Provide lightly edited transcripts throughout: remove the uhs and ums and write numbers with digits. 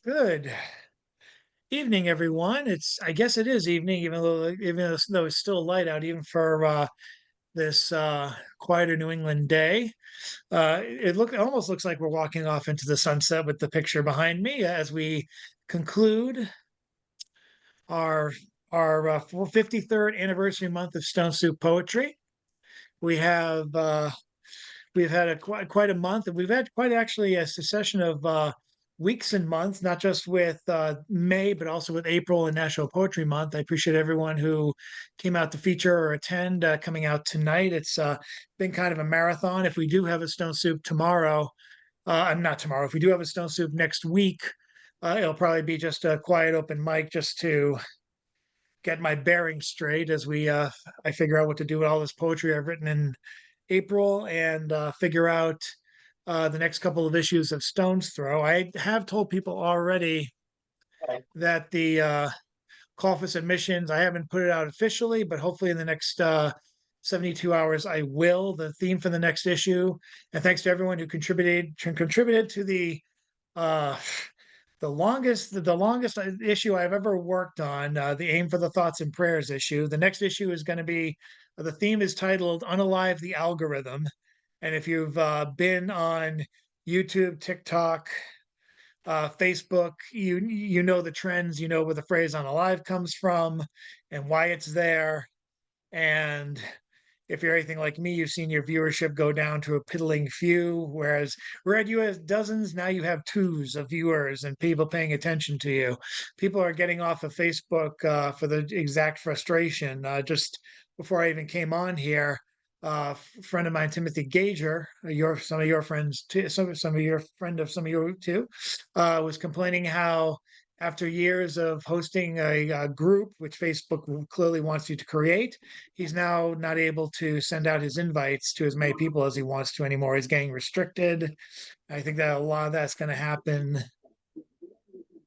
Good evening, everyone. I guess it is evening, even though it's still light out, even for this quieter New England day. It almost looks like we're walking off into the sunset with the picture behind me as we conclude our our 53rd anniversary month of Stone Soup Poetry. We have we've had quite a month, and we've had quite actually a succession of weeks and months, not just with May, but also with April and National Poetry Month. I appreciate everyone who came out to feature or attend coming out tonight. It's been kind of a marathon. If we do have a Stone Soup tomorrow, I'm not tomorrow. If we do have a Stone Soup next week, it'll probably be just a quiet open mic just to get my bearings straight as I figure out what to do with all this poetry I've written in April and figure out the next couple of issues of Stone's Throw. I have told people already that the call for submissions, I haven't put it out officially, but hopefully in the next 72 hours, I will. The theme for the next issue. And thanks to everyone who contributed to uh, the longest issue I've ever worked on, the Aim for the Thoughts and Prayers issue. The next issue is going to be the theme is titled Unalive the Algorithm. And if you've been on YouTube, TikTok, Facebook, you know the trends, you know where the phrase unalive comes from and why it's there. And if you're anything like me, you've seen your viewership go down to a piddling few, whereas Red you had dozens, now you have twos of viewers and people paying attention to you. People are getting off of Facebook for the exact frustration. Just before I even came on here, friend of mine, Timothy Gager, some of your friends too, some of your friend of some of you too, was complaining how after years of hosting a group, which Facebook clearly wants you to create, he's now not able to send out his invites to as many people as he wants to anymore. He's getting restricted. I think that a lot of that's going to happen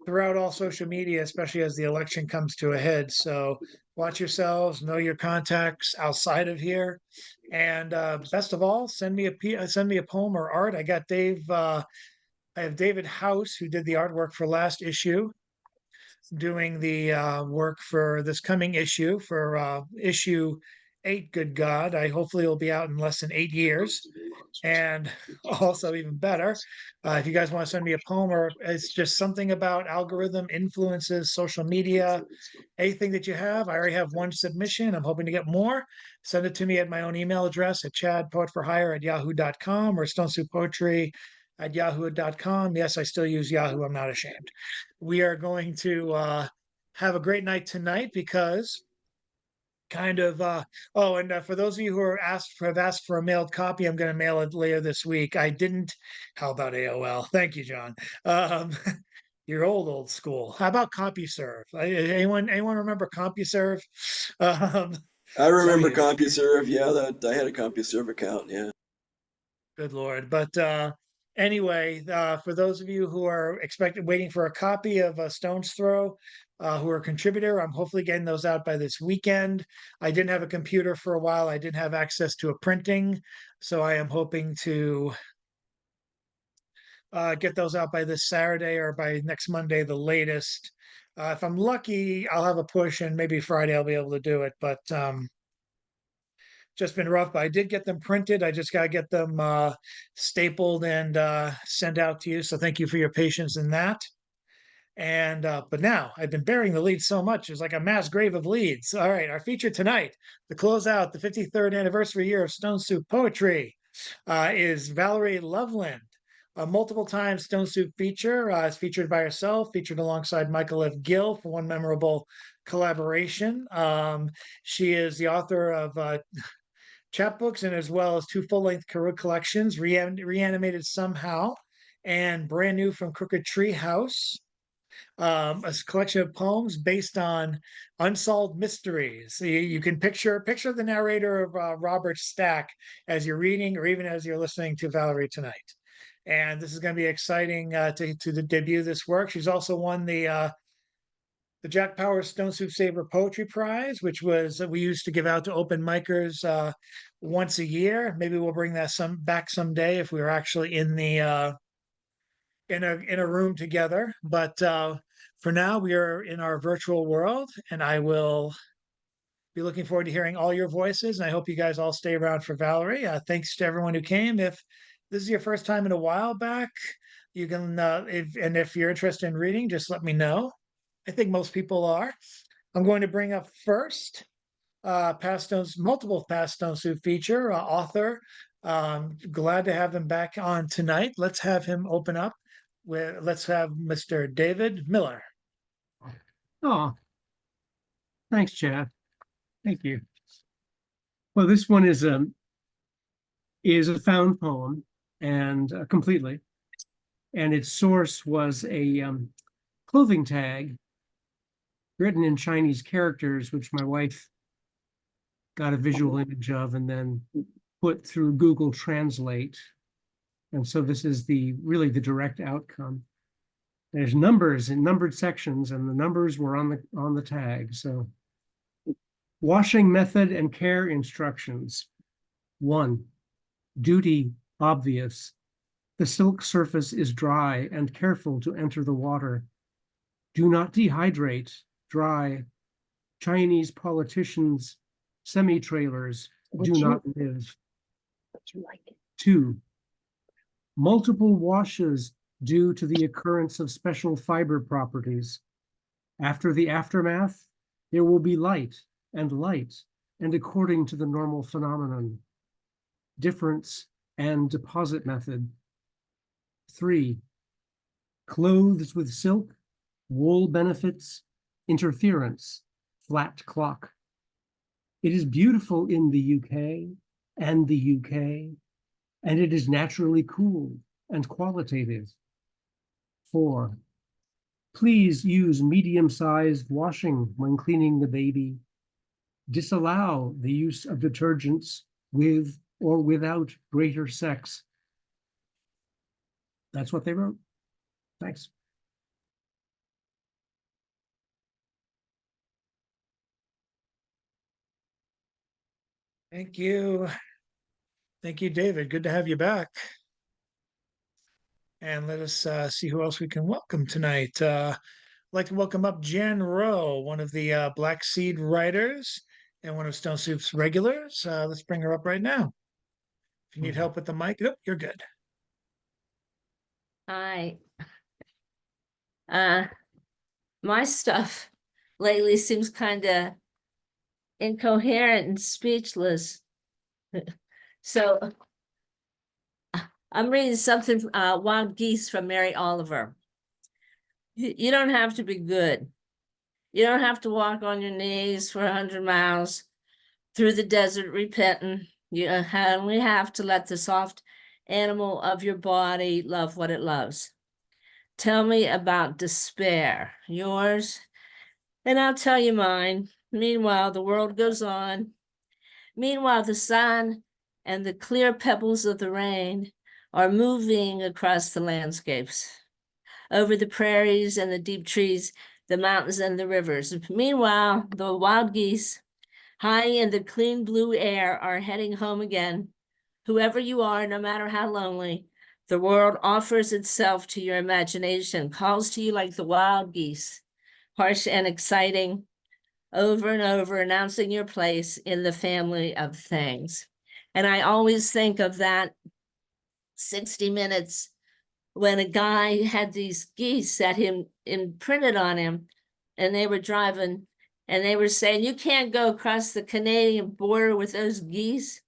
throughout all social media, especially as the election comes to a head. So watch yourselves, know your contacts outside of here, and best of all, send me a poem or art. I got Dave. I have David House who did the artwork for last issue, doing the work for this coming issue for issue 8. Good God, I hopefully will be out in less than 8 years. And also, even better, if you guys want to send me a poem or it's just something about algorithm influences, social media, anything that you have, I already have one submission. I'm hoping to get more. Send it to me at my own email address at chadpoetforhire@yahoo.com or stonesoupoetry@yahoo.com. Yes, I still use Yahoo. I'm not ashamed. We are going to have a great night tonight because kind of oh, and for those of you who have asked for a mailed copy, I'm going to mail it later this week. I didn't. How about AOL? Thank you, John. um you're old school. How about CompuServe? Anyone remember CompuServe? um I some of remember you do. CompuServe. Yeah, that I had a CompuServe account. Yeah. Good Lord. But anyway, for those of you who are waiting for a copy of Stone's Throw, who are a contributor, I'm hopefully getting those out by this weekend. I didn't have a computer for a while. I didn't have access to a printing. So I am hoping to get those out by this Saturday or by next Monday, the latest. If I'm lucky, I'll have a push and maybe Friday I'll be able to do it. But just been rough, but I did get them printed. I just got to get them stapled and sent out to you. So thank you for your patience in that. And but now I've been burying the lead so much, it's like a mass grave of leads. All right, our feature tonight, to close out the 53rd anniversary year of Stone Soup Poetry, is Valerie Loveland. A multiple time Stone Soup feature. Is featured by herself, featured alongside Michael F. Gill for one memorable collaboration. She is the author of chapbooks and as well as two full-length collections, Reanimated Somehow and Brand New from Crooked Tree House, a collection of poems based on unsolved mysteries. So you can picture the narrator of Robert Stack as you're reading or even as you're listening to Valerie tonight. And this is going to be exciting to debut this work. She's also won the Jack Powers Stone Soup Saver Poetry Prize, which was we used to give out to open micers once a year. Maybe we'll bring that back someday if we were actually in the in a room together. But for now, we are in our virtual world, and I will be looking forward to hearing all your voices. And I hope you guys all stay around for Valerie. Thanks to everyone who came. If this is your first time in a while back, you can if you're interested in reading, just let me know. I think most people are. I'm going to bring up first Past Stones, multiple Past Stone Soup feature author. Glad to have him back on tonight. Let's have him open up. Let's have Mr. David Miller. Oh, thanks, Chad. Thank you. Well, this one is a found poem, and completely, and its source was a clothing tag written in Chinese characters, which my wife got a visual image of and then put through Google Translate. And so this is really the direct outcome. There's numbers in numbered sections, and the numbers were on the tag. So washing method and care instructions. 1. Duty obvious. The silk surface is dry and careful to enter the water. Do not dehydrate, dry. Chinese politicians, semi-trailers do not live. 2. Multiple washes due to the occurrence of special fiber properties. After the aftermath, there will be light, and according to the normal phenomenon. Difference and deposit method. 3. Clothes with silk, wool benefits, interference, flat clock. It is beautiful in the UK and the UK, and it is naturally cool and qualitative. 4. Please use medium-sized washing when cleaning the baby. Disallow the use of detergents with or without greater sex. That's what they wrote. Thanks. Thank you. Thank you, David. Good to have you back. And let us see who else we can welcome tonight. I'd like to welcome up Jan Rowe, one of the Black Seed writers and one of Stone Soup's regulars. Let's bring her up right now. If you need help with the mic, oh, you're good. Hi. My stuff lately seems kind of incoherent and speechless. So I'm reading something, Wild Geese from Mary Oliver. You don't have to be good. You don't have to walk on your knees for 100 miles through the desert repenting. You only have to let the soft animal of your body love what it loves. Tell me about despair, yours, and I'll tell you mine. Meanwhile, the world goes on. Meanwhile, the sun and the clear pebbles of the rain are moving across the landscapes, over the prairies and the deep trees, the mountains and the rivers. Meanwhile, the wild geese, high in the clean blue air, are heading home again. Whoever you are, no matter how lonely, the world offers itself to your imagination, calls to you like the wild geese, harsh and exciting, over and over, announcing your place in the family of things. And I always think of that 60 Minutes when a guy had these geese that him imprinted on him, and they were driving, and they were saying, you can't go across the Canadian border with those geese.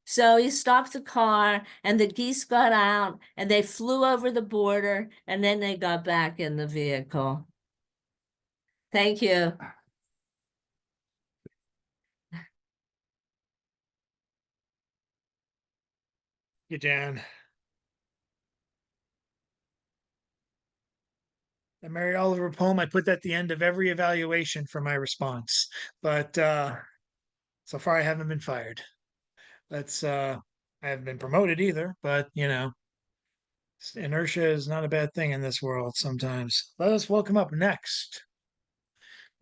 So he stopped the car, and the geese got out, and they flew over the border, and then they got back in the vehicle. Thank you. You, Dan. The Mary Oliver poem, I put that at the end of every evaluation for my response. But so far I haven't been fired. I haven't been promoted either, but inertia is not a bad thing in this world sometimes. Let us welcome up next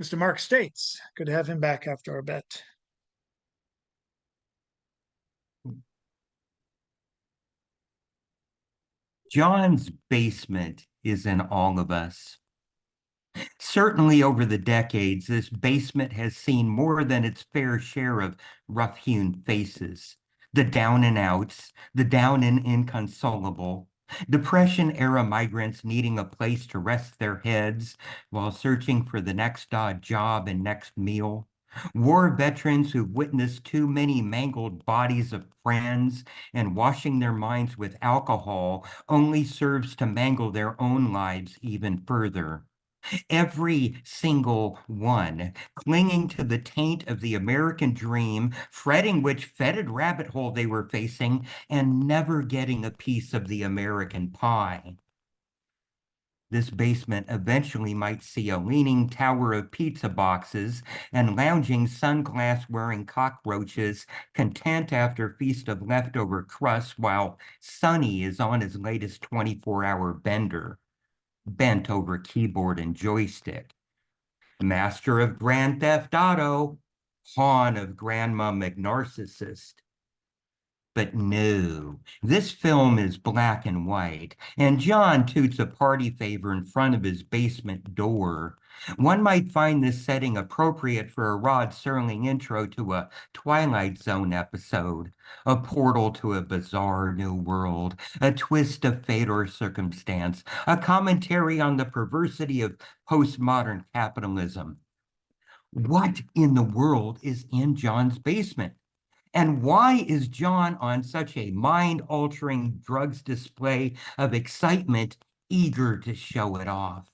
Mr. Mark States. Good to have him back after our bet. John's basement is in all of us. Certainly over the decades, this basement has seen more than its fair share of rough-hewn faces. The down and outs, the down and inconsolable, Depression-era migrants needing a place to rest their heads while searching for the next odd job and next meal. War veterans who've witnessed too many mangled bodies of friends and washing their minds with alcohol only serves to mangle their own lives even further. Every single one, clinging to the taint of the American dream, fretting which fetid rabbit hole they were facing, and never getting a piece of the American pie. This basement eventually might see a leaning tower of pizza boxes and lounging sunglass-wearing cockroaches, content after feast of leftover crusts while Sonny is on his latest 24-hour bender, bent over keyboard and joystick. Master of Grand Theft Auto, pawn of Grandma McNarcissist. But no, this film is black and white, and John toots a party favor in front of his basement door. One might find this setting appropriate for a Rod Serling intro to a Twilight Zone episode, a portal to a bizarre new world, a twist of fate or circumstance, a commentary on the perversity of postmodern capitalism. What in the world is in John's basement? And why is John on such a mind-altering drugs display of excitement, eager to show it off?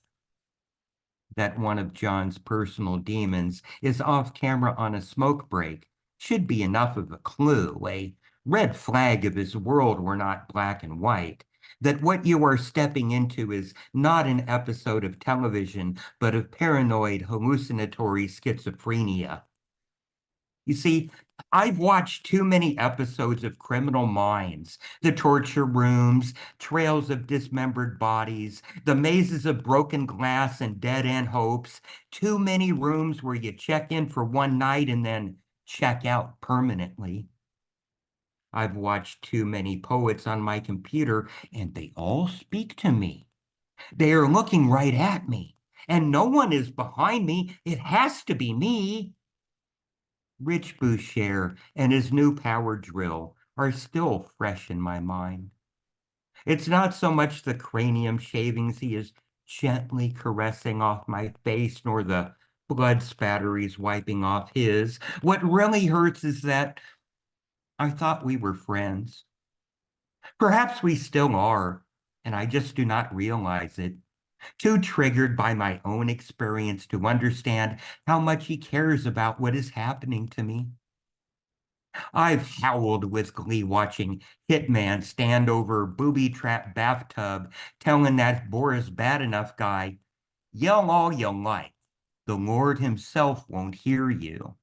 That one of John's personal demons is off camera on a smoke break should be enough of a clue, a red flag if his world were not black and white, that what you are stepping into is not an episode of television, but of paranoid hallucinatory schizophrenia. You see, I've watched too many episodes of Criminal Minds, the torture rooms, trails of dismembered bodies, the mazes of broken glass and dead-end hopes, too many rooms where you check in for one night and then check out permanently. I've watched too many poets on my computer, and they all speak to me. They are looking right at me, and no one is behind me. It has to be me. Rich Boucher and his new power drill are still fresh in my mind. It's not so much the cranium shavings he is gently caressing off my face, nor the blood spatter he's wiping off his. What really hurts is that I thought we were friends. Perhaps we still are, and I just do not realize it. Too triggered by my own experience to understand how much he cares about what is happening to me. I've howled with glee watching Hitman stand over booby-trapped bathtub, telling that Boris Bad Enough guy, yell all you like. The Lord himself won't hear you.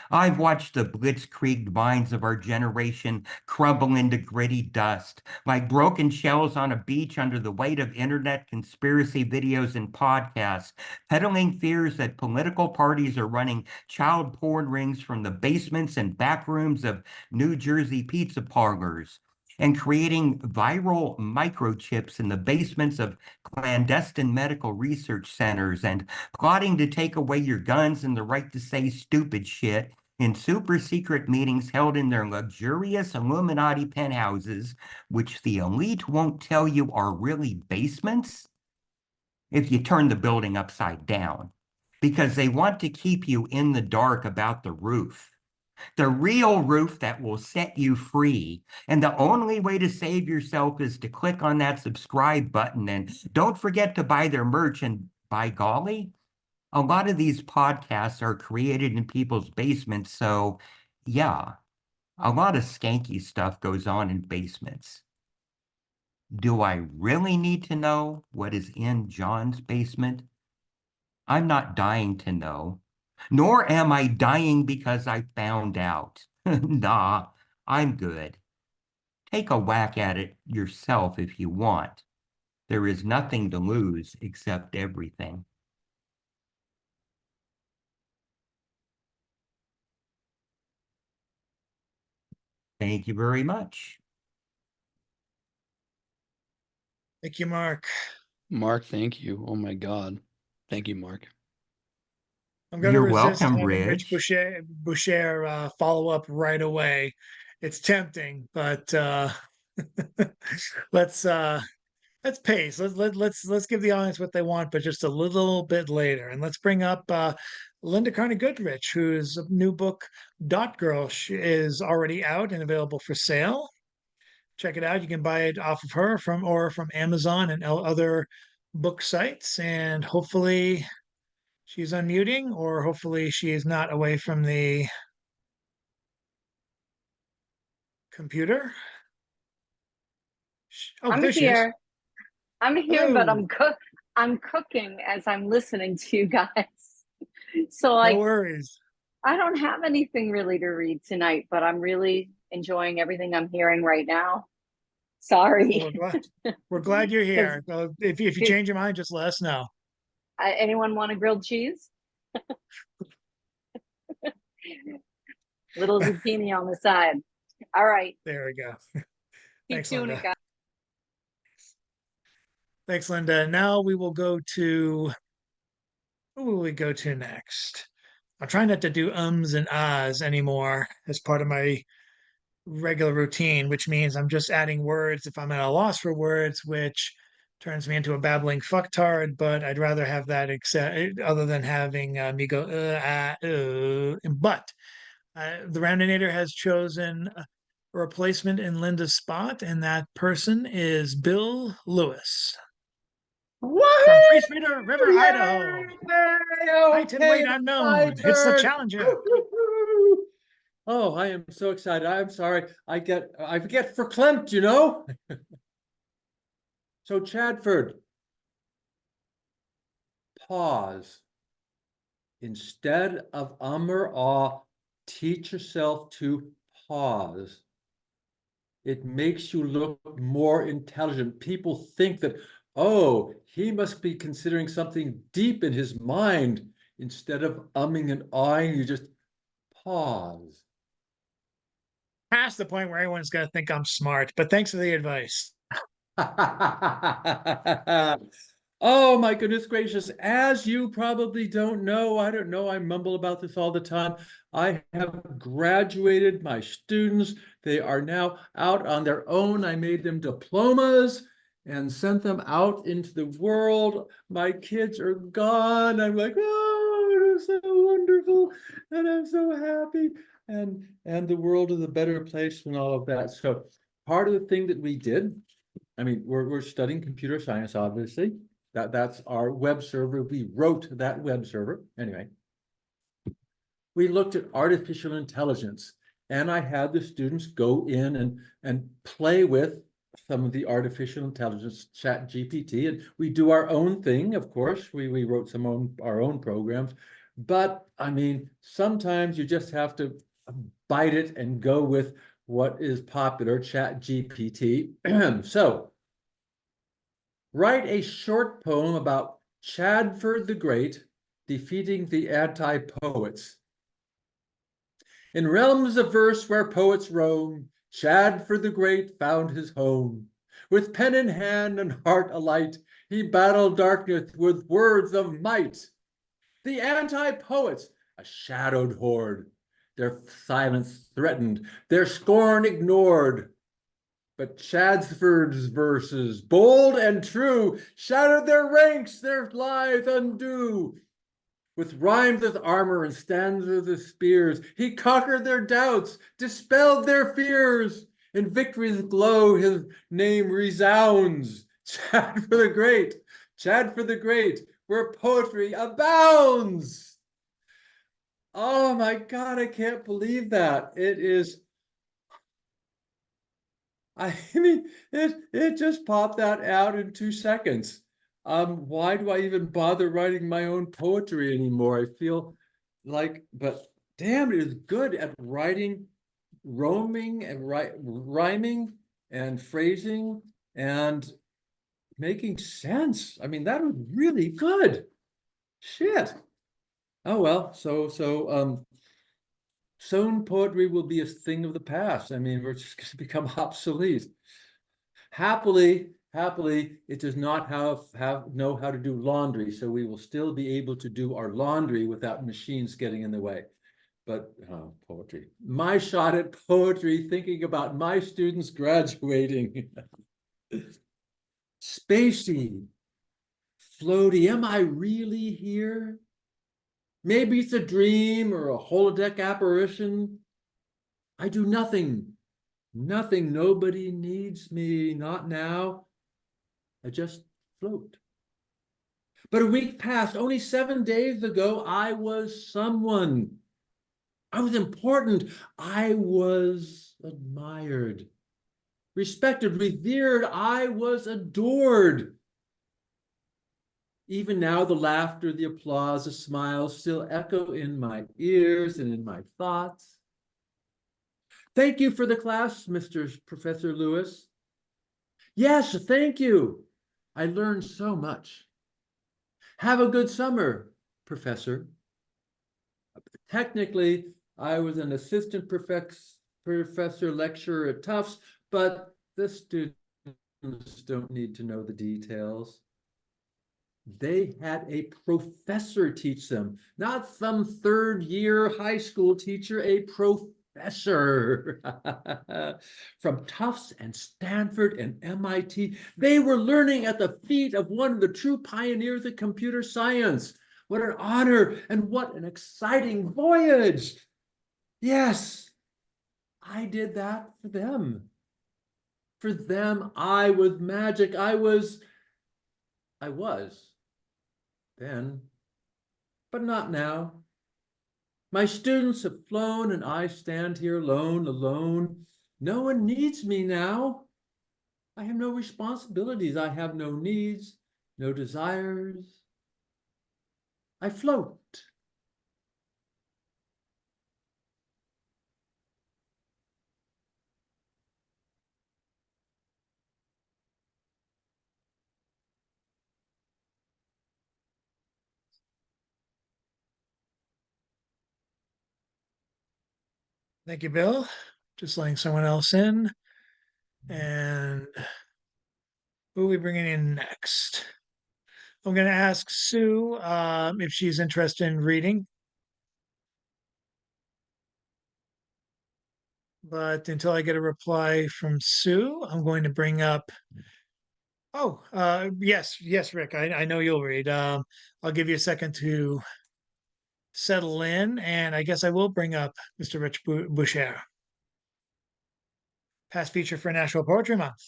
I've watched the blitzkrieg minds of our generation crumble into gritty dust, like broken shells on a beach under the weight of internet conspiracy videos and podcasts, peddling fears that political parties are running child porn rings from the basements and back rooms of New Jersey pizza parlors, and creating viral microchips in the basements of clandestine medical research centers, and plotting to take away your guns and the right to say stupid shit in super secret meetings held in their luxurious Illuminati penthouses, which the elite won't tell you are really basements if you turn the building upside down, because they want to keep you in the dark about the roof. The real roof that will set you free. And the only way to save yourself is to click on that subscribe button, and don't forget to buy their merch. And by golly, a lot of these podcasts are created in people's basements. So yeah, a lot of skanky stuff goes on in basements. Do I really need to know what is in John's basement? I'm not dying to know, nor am I dying because I found out. Nah, I'm good. Take a whack at it yourself if you want. There is nothing to lose except everything. Thank you very much. Thank you, Mark. Mark, thank you. Oh my God. Thank you, Mark. I'm going to You're resist welcome, having Rich Rich. Boucher follow up right away. It's tempting, but let's let's pace. Let's give the audience what they want, but just a little bit later. And let's bring up Linda Carney Goodrich, whose new book Dot Girl is already out and available for sale. Check it out. You can buy it off of her from Amazon and other book sites. And hopefully she's unmuting, or hopefully she is not away from the computer. Oh, I'm there she is. here. I'm here, but Hello. I'm cooking as I'm listening to you guys. So No like worries. I don't have anything really to read tonight, but I'm really enjoying everything I'm hearing right now. Well, Sorry. we're glad you're Because here. If you change your mind, just let us know. anyone want a grilled cheese? Little zucchini on the side. All right. There we go. Keep Thanks, doing Linda. it, guys. Thanks, Linda. Now we will go to, who will we go to next? I'm trying not to do ums and ahs anymore as part of my regular routine, which means I'm just adding words if I'm at a loss for words, which turns me into a babbling fucktard. But I'd rather have that other than having me go, but the Roundinator has chosen a replacement in Linda's spot, and that person is Bill Lewis from Priest River, Idaho. Height and weight Okay, my unknown. It's the turn. challenger. Oh, I am so excited. I'm sorry. I get verklempt, you know? So Chadford, pause. Instead of or ah, teach yourself to pause. It makes you look more intelligent. People think that, oh, he must be considering something deep in his mind. Instead of umming and ahhing, you just pause. Past the point where everyone's going to think I'm smart, but thanks for the advice. Oh my goodness gracious. As you probably don't know, I don't know, I mumble about this all the time. I have graduated my students. They are now out on their own. I made them diplomas and sent them out into the world. My kids are gone. I'm like, oh, it is so wonderful. And I'm so happy. And the world is a better place and all of that. So part of the thing that we did, I mean, we're studying computer science, obviously. That's our web server. We wrote that web server. Anyway, we looked at artificial intelligence, and I had the students go in and play with some of the artificial intelligence, chat GPT, and we do our own thing. Of course, we wrote our own programs, but I mean, sometimes you just have to bite it and go with what is popular, chat GPT. So write a short poem about Chadford the Great defeating the anti-poets. In realms of verse where poets roam, Chadford the Great found his home. With pen in hand and heart alight, he battled darkness with words of might. The anti-poets, a shadowed horde, their silence threatened, their scorn ignored. But Chadford's verses, bold and true, shattered their ranks, their lives undo. With rhymes as armor and stanzas as spears, he conquered their doubts, dispelled their fears. In victory's glow, his name resounds. Chadford the Great, Chadford the Great, where poetry abounds. Oh my God, I can't believe that. It is, I mean, it just popped that out in 2 seconds. Why do I even bother writing my own poetry anymore? I feel like, but damn, it is good at writing, roaming and rhyming and phrasing and making sense. I mean, that was really good. Shit. Oh well, soon poetry will be a thing of the past. I mean, we're just going to become obsolete. Happily, Happily, it does not know how to do laundry, so we will still be able to do our laundry without machines getting in the way. But poetry. My shot at poetry, thinking about my students graduating. Spacey, floaty, am I really here? Maybe it's a dream or a holodeck apparition. I do nothing. Nothing. Nobody needs me. Not now. I just float. But a week passed. Only 7 days ago, I was someone. I was important. I was admired, respected, revered. I was adored. Even now, the laughter, the applause, the smiles still echo in my ears and in my thoughts. Thank you for the class, Professor Lewis. Yes, thank you. I learned so much. Have a good summer, Professor. Technically, I was an assistant professor lecturer at Tufts, but the students don't need to know the details. They had a professor teach them, not some third-year high school teacher, a professor. From Tufts and Stanford and MIT, they were learning at the feet of one of the true pioneers of computer science. What an honor and what an exciting voyage. Yes, I did that for them. For them, I was magic. I was then, but not now. My students have flown and I stand here alone. No one needs me now. I have no responsibilities. I have no needs, no desires. I float. Thank you, Bill. Just letting someone else in. And who are we bringing in next? I'm going to ask Sue if she's interested in reading. But until I get a reply from Sue, I'm going to bring up. Oh, yes, Rick. I know you'll read. I'll give you a second to settle in, and I guess I will bring up Mr. Rich Boucher. Past feature for National Poetry Month.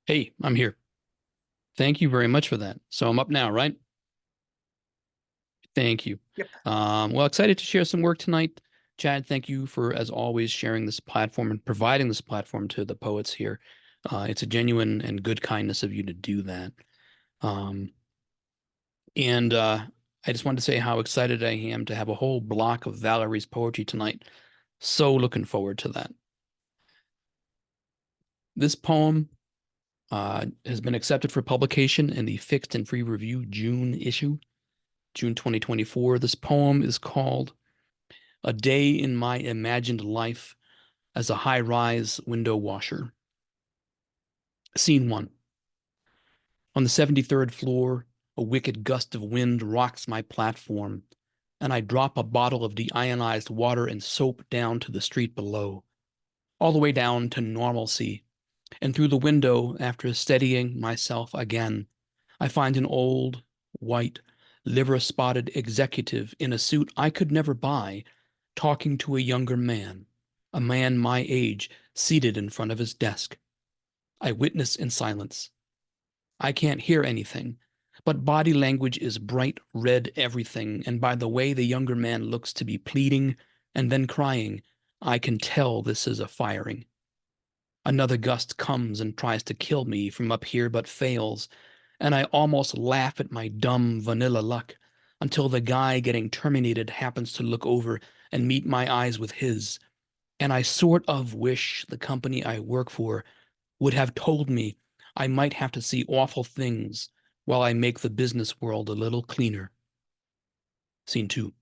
Hey, I'm here. Thank you very much for that. So I'm up now, right? Thank you. Yep. Well, excited to share some work tonight. Chad, thank you for, as always, sharing this platform and providing this platform to the poets here. It's a genuine and good kindness of you to do that. And I just wanted to say how excited I am to have a whole block of Valerie's poetry tonight. So looking forward to that. This poem has been accepted for publication in the Fixed and Free Review June issue, June 2024. This poem is called A Day in My Imagined Life as a High-Rise Window Washer. Scene 1. On the 73rd floor, a wicked gust of wind rocks my platform, and I drop a bottle of deionized water and soap down to the street below, all the way down to normalcy. And through the window, after steadying myself again, I find an old, white, liver-spotted executive in a suit I could never buy, talking to a younger man, a man my age, seated in front of his desk. I witness in silence. I can't hear anything, but body language is bright red everything, and by the way the younger man looks to be pleading and then crying, I can tell this is a firing. Another gust comes and tries to kill me from up here but fails, and I almost laugh at my dumb vanilla luck until the guy getting terminated happens to look over and meet my eyes with his, and I sort of wish the company I work for would have told me I might have to see awful things while I make the business world a little cleaner. Scene 2.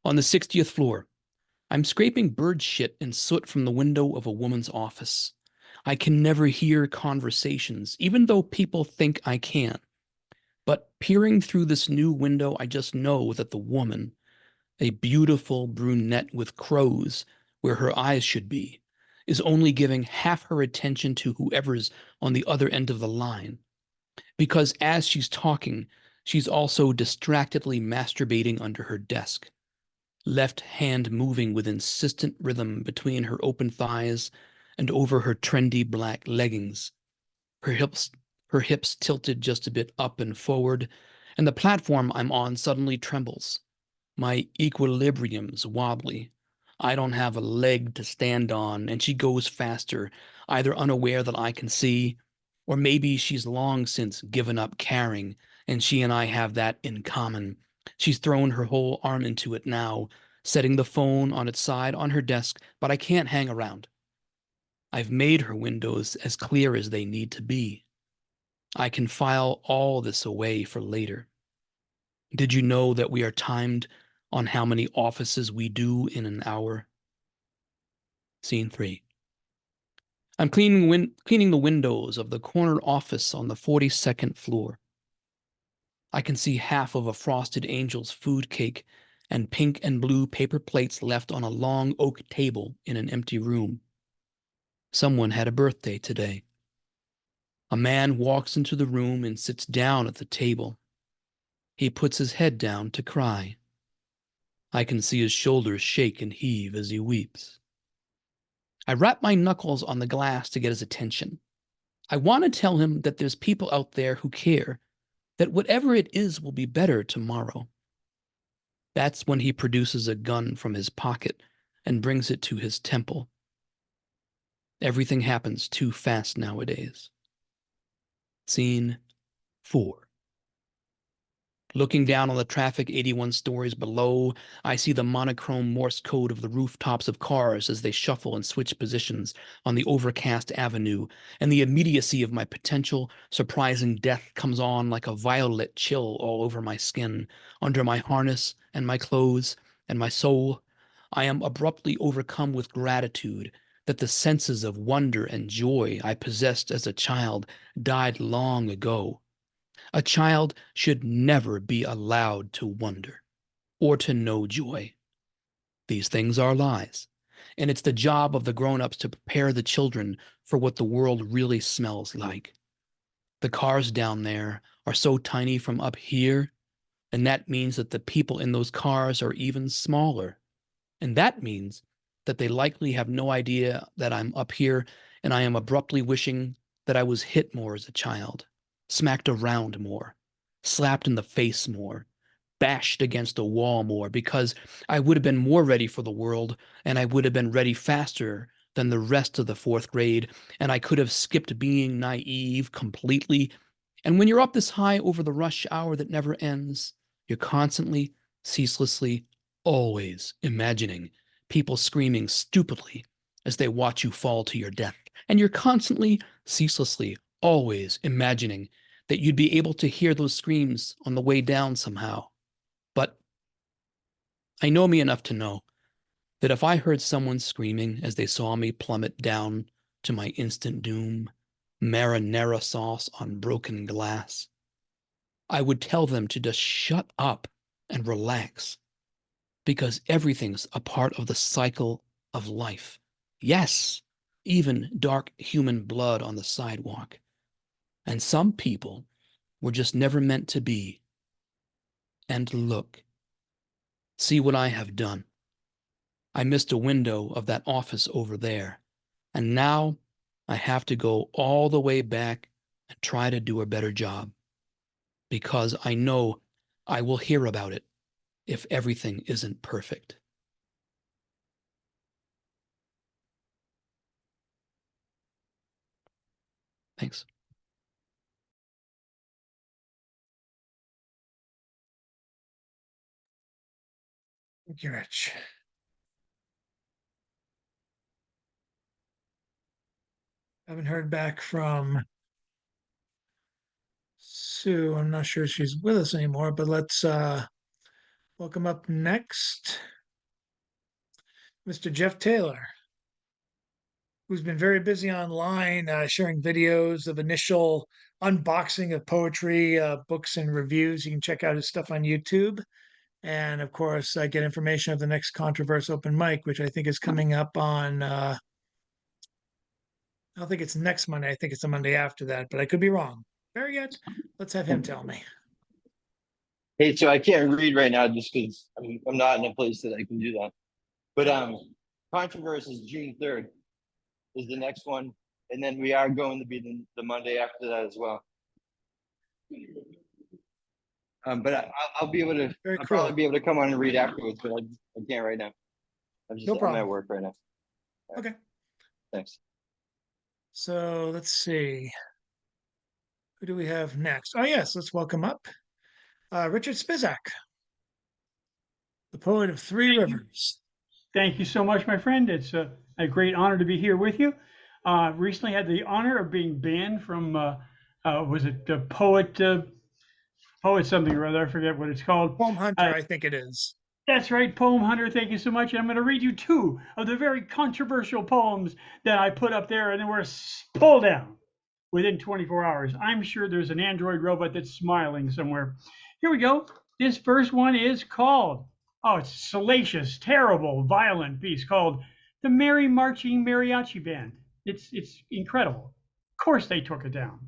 On the 60th floor, I'm scraping bird shit and soot from the window of a woman's office. I can never hear conversations, even though people think I can. But peering through this new window, I just know that the woman, a beautiful brunette with crows where her eyes should be, is only giving half her attention to whoever's on the other end of the line. Because as she's talking, she's also distractedly masturbating under her desk, left hand moving with insistent rhythm between her open thighs and over her trendy black leggings. Her hips tilted just a bit up and forward, and the platform I'm on suddenly trembles. My equilibrium's wobbly. I don't have a leg to stand on, and she goes faster, either unaware that I can see, or maybe she's long since given up caring, and she and I have that in common. She's thrown her whole arm into it now, setting the phone on its side on her desk, but I can't hang around. I've made her windows as clear as they need to be. I can file all this away for later. Did you know that we are timed on how many offices we do in an hour? Scene 3. I'm cleaning the windows of the corner office on the 42nd floor. I can see half of a Frosted Angels food cake and pink and blue paper plates left on a long oak table in an empty room. Someone had a birthday today. A man walks into the room and sits down at the table. He puts his head down to cry. I can see his shoulders shake and heave as he weeps. I rap my knuckles on the glass to get his attention. I want to tell him that there's people out there who care, that whatever it is will be better tomorrow. That's when he produces a gun from his pocket and brings it to his temple. Everything happens too fast nowadays. Scene 4. Looking down on the traffic 81 stories below, I see the monochrome Morse code of the rooftops of cars as they shuffle and switch positions on the overcast avenue, and the immediacy of my potential surprising death comes on like a violet chill all over my skin, under my harness and my clothes and my soul. I am abruptly overcome with gratitude that the senses of wonder and joy I possessed as a child died long ago. A child should never be allowed to wonder or to know joy. These things are lies, and it's the job of the grown-ups to prepare the children for what the world really smells like. The cars down there are so tiny from up here, and that means that the people in those cars are even smaller. And that means that they likely have no idea that I'm up here, and I am abruptly wishing that I was hit more as a child, smacked around more, slapped in the face more, bashed against a wall more, because I would have been more ready for the world, and I would have been ready faster than the rest of the fourth grade, and I could have skipped being naive completely. And when you're up this high over the rush hour that never ends, you're constantly, ceaselessly, always imagining people screaming stupidly as they watch you fall to your death. And you're constantly, ceaselessly, always imagining that you'd be able to hear those screams on the way down somehow. But I know me enough to know that if I heard someone screaming as they saw me plummet down to my instant doom, marinara sauce on broken glass, I would tell them to just shut up and relax, because everything's a part of the cycle of life. Yes, even dark human blood on the sidewalk. And some people were just never meant to be. And look, see what I have done. I missed a window of that office over there, and now I have to go all the way back and try to do a better job, because I know I will hear about it if everything isn't perfect. Thanks. Thank you, Rich. Haven't heard back from Sue. I'm not sure if she's with us anymore, but let's welcome up next Mr. Jeff Taylor, who's been very busy online, sharing videos of initial unboxing of poetry, books, and reviews. You can check out his stuff on YouTube. And of course, get information of the next Controverse open mic, which I think is coming up on, I don't think it's next Monday. I think it's the Monday after that, but I could be wrong. Very good. Let's have him tell me. Hey, so I can't read right now just because I'm not in a place that I can do that. But Controversy is June 3rd is the next one. And then we are going to be the Monday after that as well. But I'll be able to, Very I'll cool. probably be able to come on and read afterwards, but I can't right now. I'm No at problem. work right now. Okay. Thanks. So let's see. Who do we have next? Oh, yes, let's welcome up Richard Spizak, the poet of Three Rivers. Thank you so much, my friend. It's a great honor to be here with you. Recently had the honor of being banned from, was it the poet something or other, I forget what it's called. Poem Hunter, I think it is. That's right, Poem Hunter, thank you so much. And I'm going to read you two of the very controversial poems that I put up there and they were pulled down within 24 hours. I'm sure there's an Android robot that's smiling somewhere. Here we go. This first one is called, oh, it's salacious, terrible, violent piece called The Merry Marching Mariachi Band. It's incredible. Of course they took it down.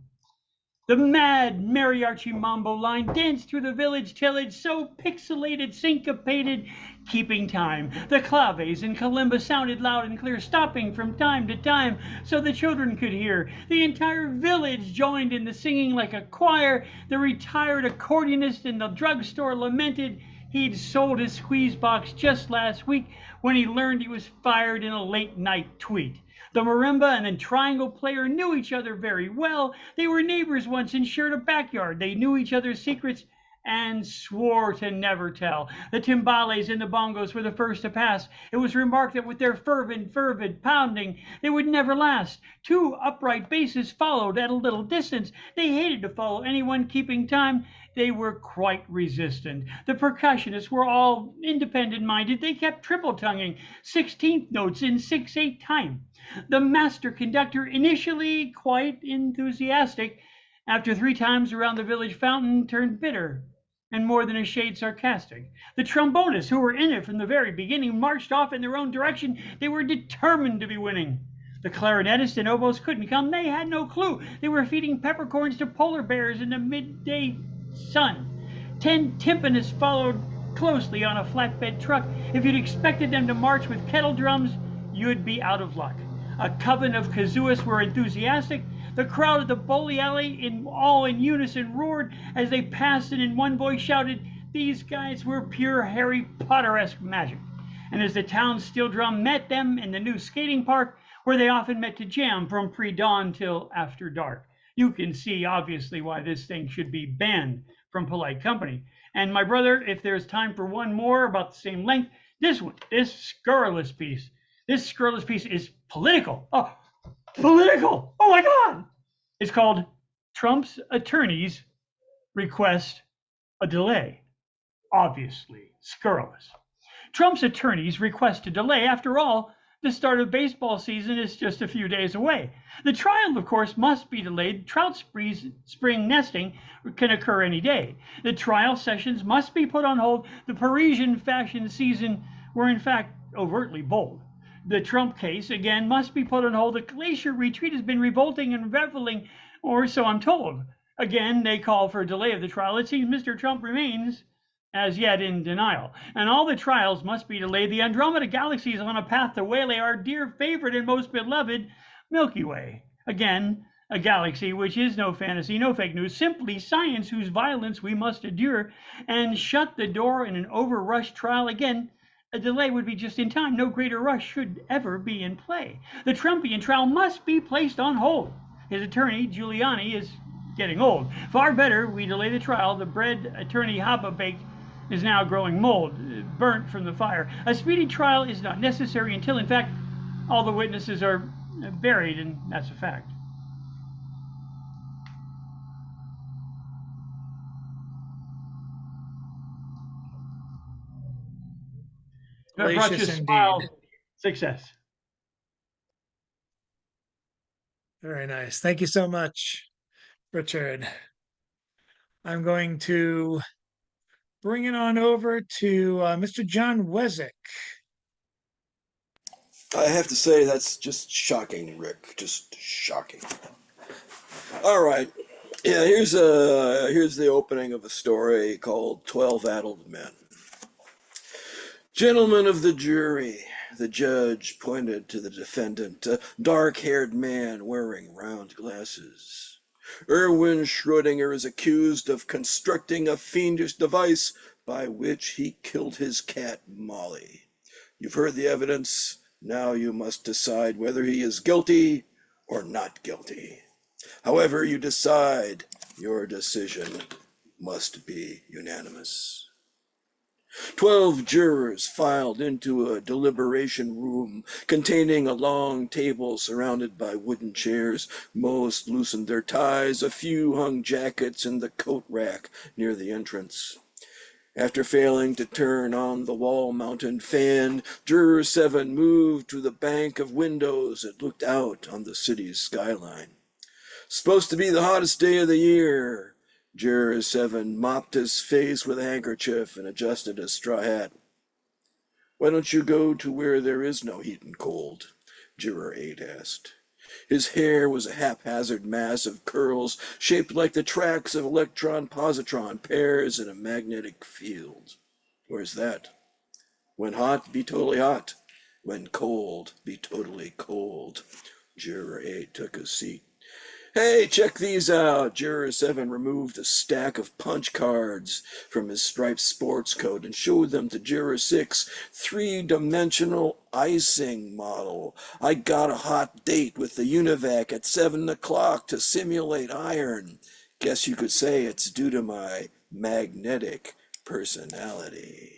The mad mariachi mambo line danced through the village tillage, so pixelated, syncopated, keeping time. The claves and kalimba sounded loud and clear, stopping from time to time so the children could hear. The entire village joined in the singing like a choir. The retired accordionist in the drugstore lamented he'd sold his squeeze box just last week when he learned he was fired in a late night tweet. The marimba and the triangle player knew each other very well. They were neighbors once and shared a backyard. They knew each other's secrets and swore to never tell. The timbales and the bongos were the first to pass. It was remarked that with their fervent pounding, they would never last. Two upright basses followed at a little distance. They hated to follow anyone keeping time. They were quite resistant. The percussionists were all independent-minded. They kept triple-tonguing 16th notes in 6/8 time. The master conductor, initially quite enthusiastic, after 3 times around the village fountain, turned bitter and more than a shade sarcastic. The trombonists, who were in it from the very beginning, marched off in their own direction. They were determined to be winning. The clarinetists and oboes couldn't come. They had no clue. They were feeding peppercorns to polar bears in the midday sun. 10 timpanists followed closely on a flatbed truck. If you'd expected them to march with kettle drums, you'd be out of luck. A coven of kazooists were enthusiastic. The crowd at the bowling alley, all in unison, roared as they passed and in one voice shouted, these guys were pure Harry Potter-esque magic. And as the town steel drum met them in the new skating park, where they often met to jam from pre-dawn till after dark. You can see, obviously, why this thing should be banned from polite company. And my brother, if there's time for one more about the same length, this one, this scurrilous piece. This scurrilous piece is political. Oh, political. Oh my God. It's called Trump's Attorneys Request a Delay. Obviously scurrilous. Trump's attorneys request a delay. After all, the start of baseball season is just a few days away. The trial, of course, must be delayed. Trout spring nesting can occur any day. The trial sessions must be put on hold. The Parisian fashion season were in fact overtly bold. The Trump case, again, must be put on hold. The Glacier Retreat has been revolting and reveling, or so I'm told. Again, they call for a delay of the trial. It seems Mr. Trump remains as yet in denial. And all the trials must be delayed. The Andromeda Galaxy is on a path to waylay our dear favorite and most beloved Milky Way. Again, a galaxy which is no fantasy, no fake news, simply science whose violence we must endure, and shut the door in an overrushed trial. Again, a delay would be just in time. No greater rush should ever be in play. The Trumpian trial must be placed on hold. His attorney, Giuliani, is getting old. Far better we delay the trial. The bread attorney Haba baked is now growing mold, burnt from the fire. A speedy trial is not necessary until, in fact, all the witnesses are buried, and that's a fact. That brought you a smile. Success. Very nice. Thank you so much, Richard. I'm going to bring it on over to Mr. John Wezick. I have to say that's just shocking, Rick. Just shocking. All right. Yeah, here's the opening of a story called 12 Addled Men. Gentlemen of the jury, the judge pointed to the defendant, a dark-haired man wearing round glasses. Erwin Schrödinger is accused of constructing a fiendish device by which he killed his cat, Molly. You've heard the evidence. Now you must decide whether he is guilty or not guilty. However you decide, your decision must be unanimous. 12 jurors filed into a deliberation room containing a long table surrounded by wooden chairs. Most loosened their ties. A few hung jackets in the coat rack near the entrance. After failing to turn on the wall-mounted fan, Juror 7 moved to the bank of windows that looked out on the city's skyline. Supposed to be the hottest day of the year. Juror 7 mopped his face with a handkerchief and adjusted his straw hat. Why don't you go to where there is no heat and cold? Juror 8 asked. His hair was a haphazard mass of curls shaped like the tracks of electron-positron pairs in a magnetic field. Where's that? When hot, be totally hot. When cold, be totally cold. Juror 8 took a seat. Hey, check these out. Juror 7 removed a stack of punch cards from his striped sports coat and showed them to Juror 6. Three-dimensional icing model. I got a hot date with the UNIVAC at 7 o'clock to simulate iron. Guess you could say it's due to my magnetic personality.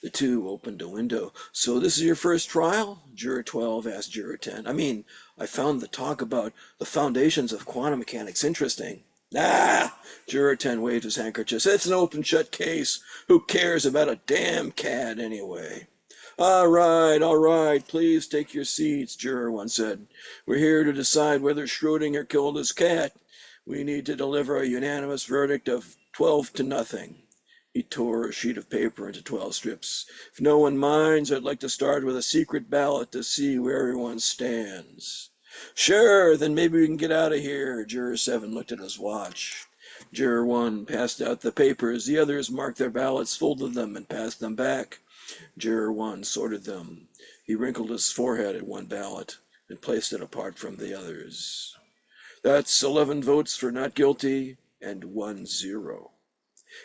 The two opened a window. So this is your first trial? Juror 12 asked Juror 10. I found the talk about the foundations of quantum mechanics interesting. Ah! Juror 10 waved his handkerchief. It's an open-shut case. Who cares about a damn cat anyway? All right, please take your seats, Juror 1 said. We're here to decide whether Schrödinger killed his cat. We need to deliver a unanimous verdict of 12-0. He tore a sheet of paper into 12 strips. If no one minds, I'd like to start with a secret ballot to see where everyone stands. Sure, then maybe we can get out of here. Juror 7 looked at his watch. Juror 1 passed out the papers. The others marked their ballots, folded them, and passed them back. Juror 1 sorted them. He wrinkled his forehead at one ballot and placed it apart from the others. That's 11 votes for not guilty and 1 0.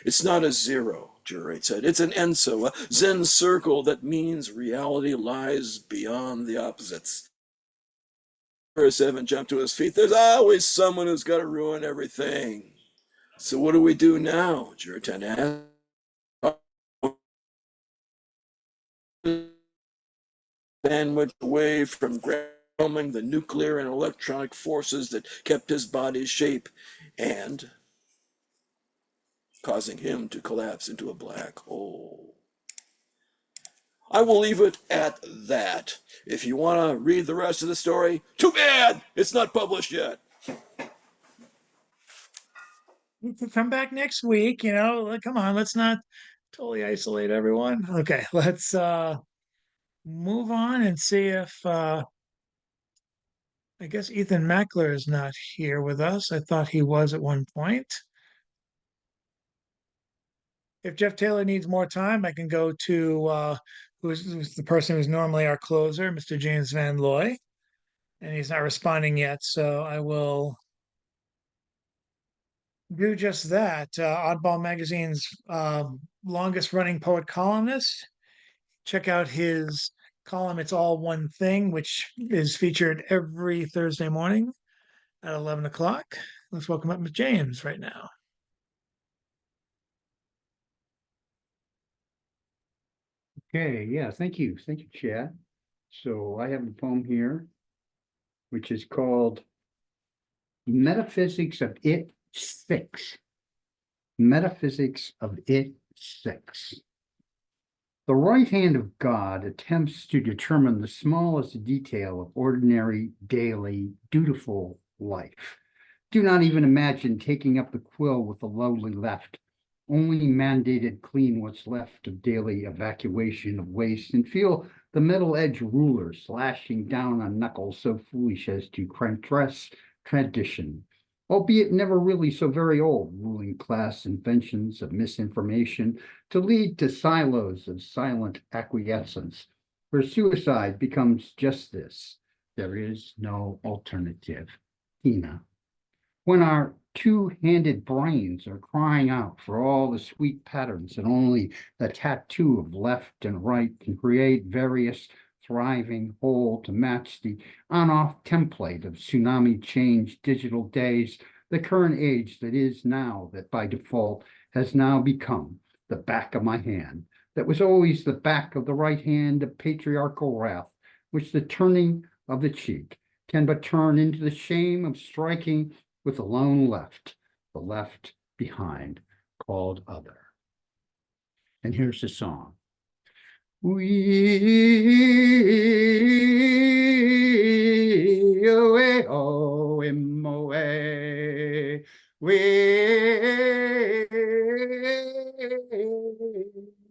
It's not a zero, Juror 8 said. It's an enso, a Zen circle that means reality lies beyond the opposites. Juror 7 jumped to his feet. There's always someone who's got to ruin everything. So what do we do now? Juror 10 asked. Sandwiched away from grabbing the nuclear and electronic forces that kept his body's shape and causing him to collapse into a black hole. I will leave it at that. If you want to read the rest of the story, too bad it's not published yet. You can come back next week, come on, let's not totally isolate everyone. Okay, let's move on and see if I guess Ethan Mackler is not here with us. I thought he was at one point. If Jeff Taylor needs more time, I can go to who's the person who's normally our closer, Mr. James Van Looy, and he's not responding yet, so I will do just that. Oddball Magazine's longest running poet columnist. Check out his column, It's All One Thing, which is featured every Thursday morning at 11 o'clock. Let's welcome up Ms. James right now. Okay, yeah, thank you. Thank you, Chad. So I have a poem here, which is called Metaphysics of It 6. Metaphysics of It 6. The right hand of God attempts to determine the smallest detail of ordinary, daily, dutiful life. Do not even imagine taking up the quill with the lowly left. Only mandated clean what's left of daily evacuation of waste and feel the metal-edged ruler slashing down on knuckles so foolish as to transgress tradition, albeit never really so very old, ruling class inventions of misinformation to lead to silos of silent acquiescence, where suicide becomes just this. There is no alternative. Tina. When our two-handed brains are crying out for all the sweet patterns and only the tattoo of left and right can create various thriving whole to match the on-off template of tsunami change digital days, the current age that is now, that by default has now become the back of my hand, that was always the back of the right hand of patriarchal wrath, which the turning of the cheek can but turn into the shame of striking with the lone left, the left behind, called other. And here's the song. We away, oh, him away, we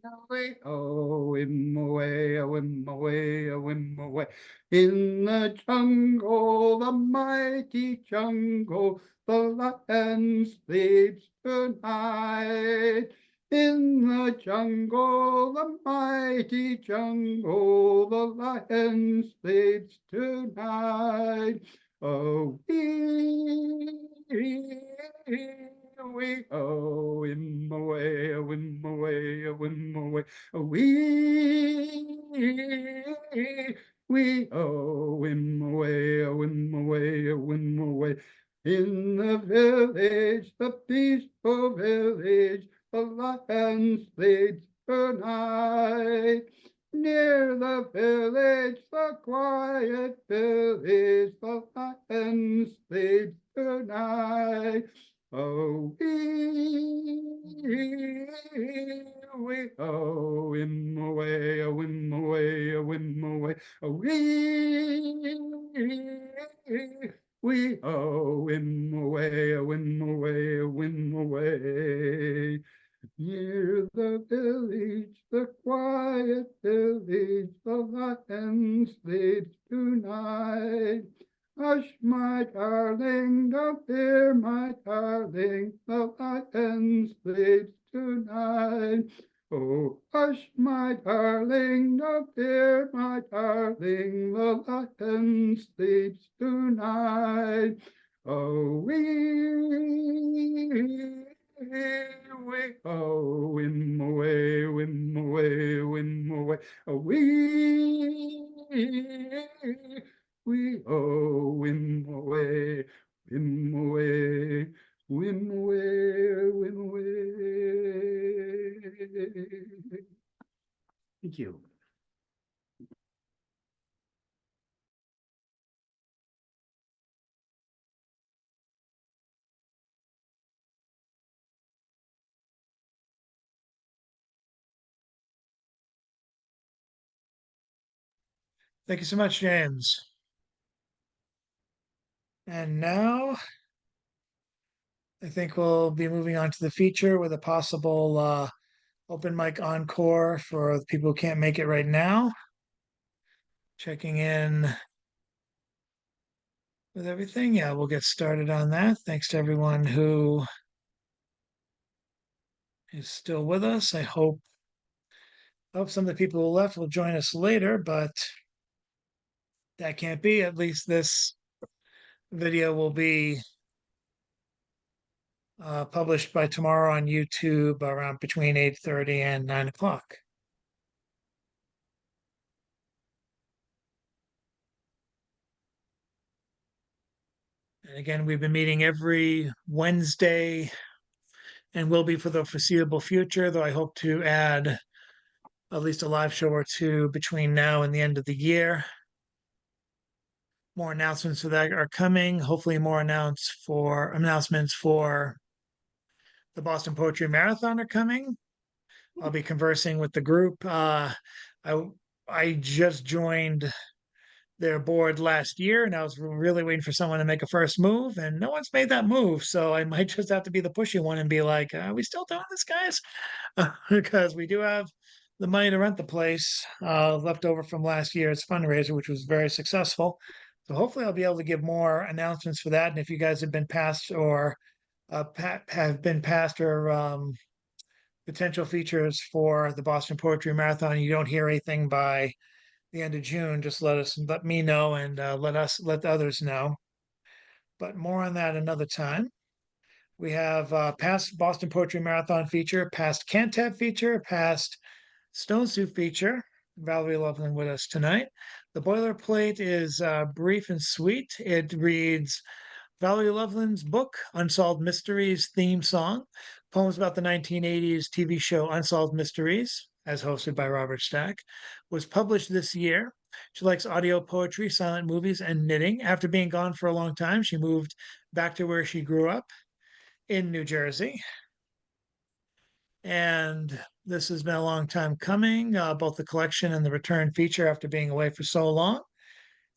away, oh, him away, oh, him away, oh, him away. In the jungle, the mighty jungle, the lion sleeps tonight. In the jungle, the mighty jungle, the lion sleeps tonight. Oh, we oh him away, oh him away, oh him away. Oh, we oh him away, oh him away, oh him away. In the village, the peaceful village, the lion sleeps tonight. Near the village, the quiet village, the lion sleeps tonight. Oh, we oh him away, oh him away, oh him away. Oh, we oh him away, oh him away, oh him away. Near the village, the quiet village, the lion sleeps tonight. Hush, my darling, don't fear, my darling, the lion sleeps tonight. Oh, hush, my darling, don't fear, my darling, the lion sleeps tonight. Oh, oh, wim away, wim away, wim away, oh, oh, wim away, wim away, wim away, wim away. Thank you. Thank you so much, James. And now I think we'll be moving on to the feature with a possible open mic encore for the people who can't make it right now. Checking in with everything. Yeah, we'll get started on that. Thanks to everyone who is still with us. I hope some of the people who left will join us later, but that can't be. At least this video will be published by tomorrow on YouTube around between 8:30 and 9 o'clock. And again, we've been meeting every Wednesday and will be for the foreseeable future, though I hope to add at least a live show or two between now and the end of the year. More announcements for that are coming. Hopefully more announcements for the Boston Poetry Marathon are coming. I'll be conversing with the group. I just joined their board last year, and I was really waiting for someone to make a first move, and no one's made that move. So I might just have to be the pushy one and be like, "Are we still doing this, guys?" Because we do have the money to rent the place left over from last year's fundraiser, which was very successful. So hopefully, I'll be able to give more announcements for that. And if you guys have been passed or have been passed or potential features for the Boston Poetry Marathon, and you don't hear anything by the end of June, just let me know and let the others know. But more on that another time. We have past Boston Poetry Marathon feature, past Cantab feature, past Stone Soup feature. Valerie Loveland with us tonight. The boilerplate is brief and sweet. It reads Valerie Loveland's book, Unsolved Mysteries theme song, poems about the 1980s TV show Unsolved Mysteries, as hosted by Robert Stack, was published this year. She likes audio poetry, silent movies, and knitting. After being gone for a long time, she moved back to where she grew up in New Jersey. And this has been a long time coming, both the collection and the return feature after being away for so long.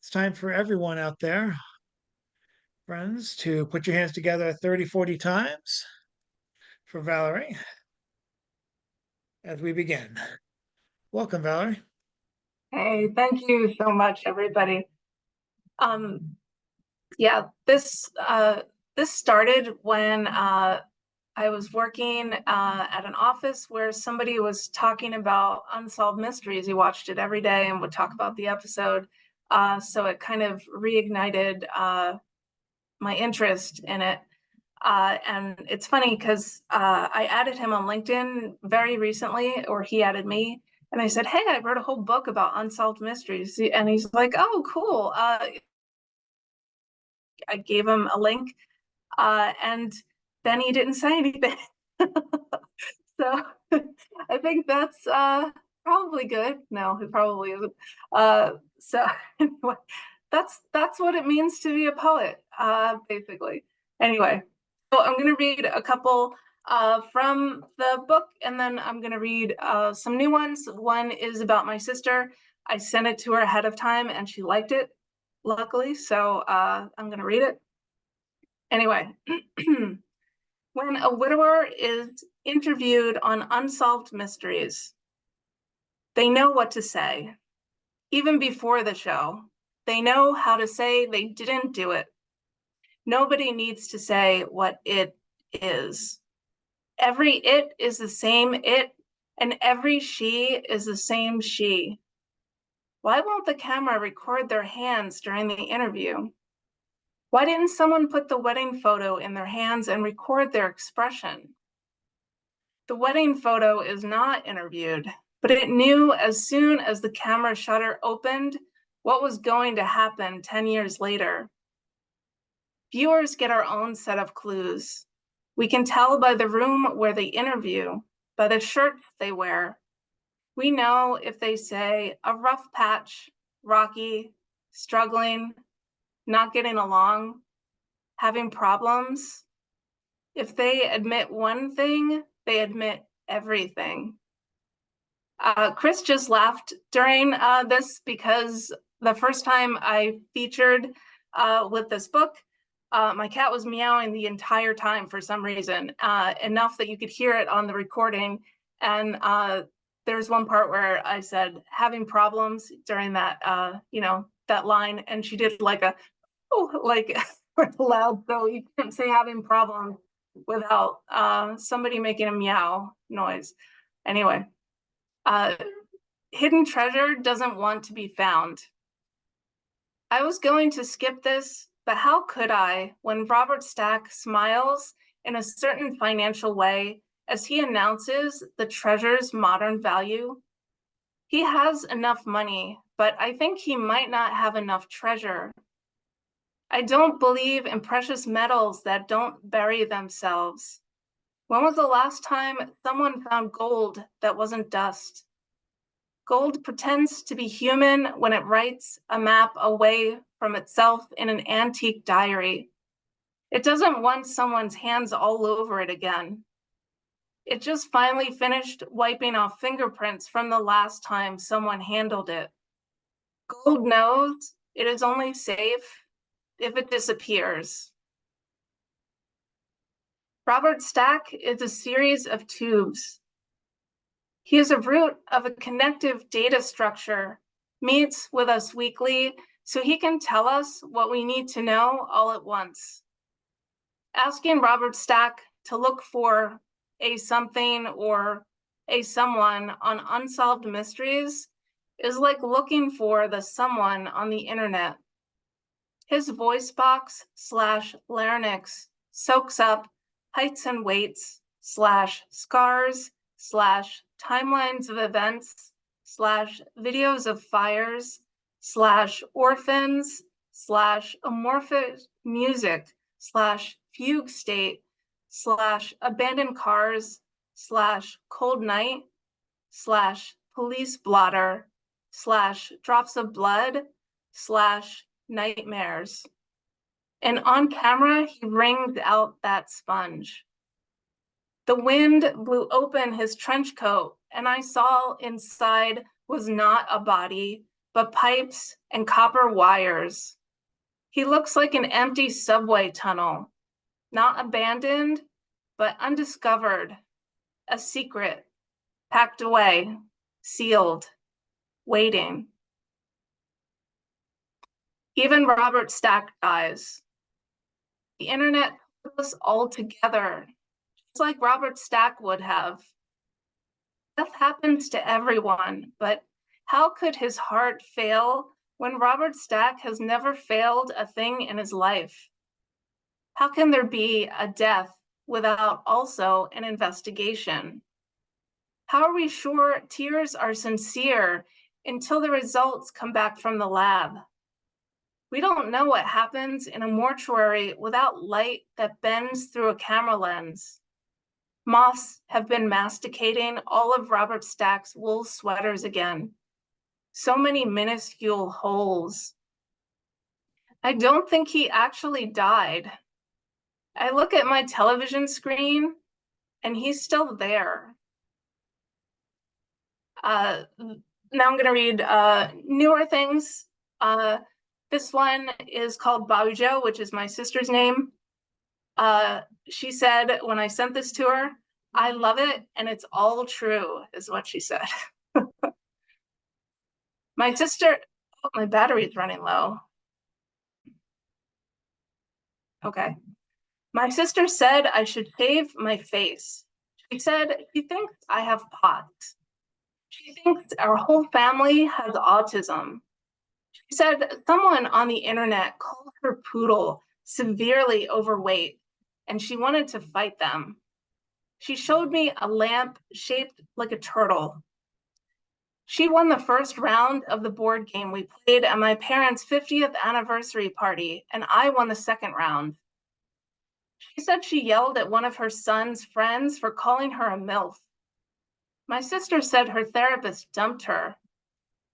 It's time for everyone out there, friends, to put your hands together 30, 40 times for Valerie as we begin. Welcome, Valerie. Hey, thank you so much, everybody. Yeah, this started when I was working at an office where somebody was talking about unsolved mysteries. He watched it every day and would talk about the episode. So it kind of reignited my interest in it. And it's funny because I added him on LinkedIn very recently, or he added me. And I said, hey, I wrote a whole book about unsolved mysteries. And he's like, oh, cool. I gave him a link. And then he didn't say anything. So I think that's probably good. No, it probably isn't. So anyway, that's what it means to be a poet, basically. Anyway, so I'm going to read a couple from the book, and then I'm going to read some new ones. One is about my sister. I sent it to her ahead of time, and she liked it, luckily. So I'm going to read it. Anyway, when a widower is interviewed on unsolved mysteries, they know what to say. Even before the show, they know how to say they didn't do it. Nobody needs to say what it is. Every it is the same it, and every she is the same she. Why won't the camera record their hands during the interview? Why didn't someone put the wedding photo in their hands and record their expression? The wedding photo is not interviewed, but it knew as soon as the camera shutter opened what was going to happen 10 years later. Viewers get our own set of clues. We can tell by the room where they interview, by the shirts they wear. We know if they say a rough patch, rocky, struggling, not getting along, having problems. If they admit one thing, they admit everything. Chris just laughed during this because the first time I featured with this book, my cat was meowing the entire time for some reason, enough that you could hear it on the recording. And there's one part where I said having problems during that, that line, and she did like a, oh, like loud, so you couldn't say having problems without somebody making a meow noise. Anyway, hidden treasure doesn't want to be found. I was going to skip this, but how could I when Robert Stack smiles in a certain financial way as he announces the treasure's modern value? He has enough money, but I think he might not have enough treasure. I don't believe in precious metals that don't bury themselves. When was the last time someone found gold that wasn't dust? Gold pretends to be human when it writes a map away from itself in an antique diary. It doesn't want someone's hands all over it again. It just finally finished wiping off fingerprints from the last time someone handled it. Gold knows it is only safe if it disappears. Robert Stack is a series of tubes. He is a root of a connective data structure, meets with us weekly so he can tell us what we need to know all at once. Asking Robert Stack to look for a something or a someone on unsolved mysteries is like looking for the someone on the internet. His voice box / larynx soaks up heights and weights / scars / timelines of events / videos of fires / orphans / amorphous music / fugue state / abandoned cars / cold night / police blotter / drops of blood / nightmares. And on camera, he wrings out that sponge. The wind blew open his trench coat, and I saw inside was not a body, but pipes and copper wires. He looks like an empty subway tunnel, not abandoned, but undiscovered, a secret, packed away, sealed, waiting. Even Robert Stack dies. The internet put us all together, just like Robert Stack would have. Death happens to everyone, but how could his heart fail when Robert Stack has never failed a thing in his life? How can there be a death without also an investigation? How are we sure tears are sincere until the results come back from the lab? We don't know what happens in a mortuary without light that bends through a camera lens. Moths have been masticating all of Robert Stack's wool sweaters again. So many minuscule holes. I don't think he actually died. I look at my television screen and he's still there. Now I'm gonna read newer things. This one is called Baojo, which is my sister's name. She said when I sent this to her, "I love it and it's all true," is what she said. My sister, oh, my battery is running low. Okay. My sister said I should shave my face. She said she thinks I have POTS. She thinks our whole family has autism. She said someone on the internet called her poodle severely overweight and she wanted to fight them. She showed me a lamp shaped like a turtle. She won the first round of the board game we played at my parents' 50th anniversary party, and I won the second round. She said she yelled at one of her son's friends for calling her a MILF. My sister said her therapist dumped her.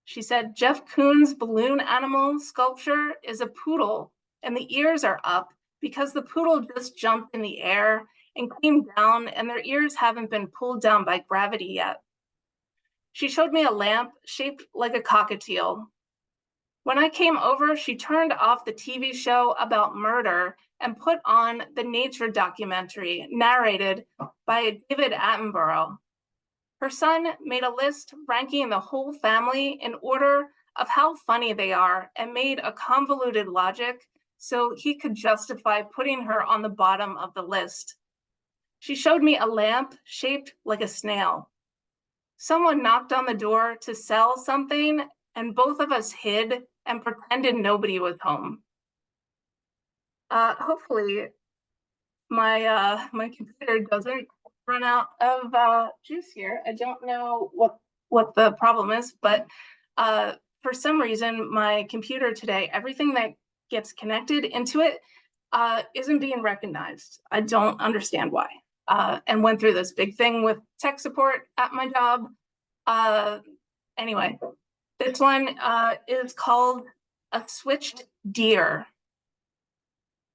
She said Jeff Koons' balloon animal sculpture is a poodle and the ears are up because the poodle just jumped in the air and came down and their ears haven't been pulled down by gravity yet. She showed me a lamp shaped like a cockatiel. When I came over, she turned off the TV show about murder and put on the nature documentary narrated by David Attenborough. Her son made a list ranking the whole family in order of how funny they are and made a convoluted logic so he could justify putting her on the bottom of the list. She showed me a lamp shaped like a snail. Someone knocked on the door to sell something and both of us hid and pretended nobody was home. Hopefully my computer doesn't run out of juice here. I don't know what the problem is, but for some reason, my computer today, everything that gets connected into it isn't being recognized. I don't understand why. And went through this big thing with tech support at my job. Anyway, this one is called A Switched Deer.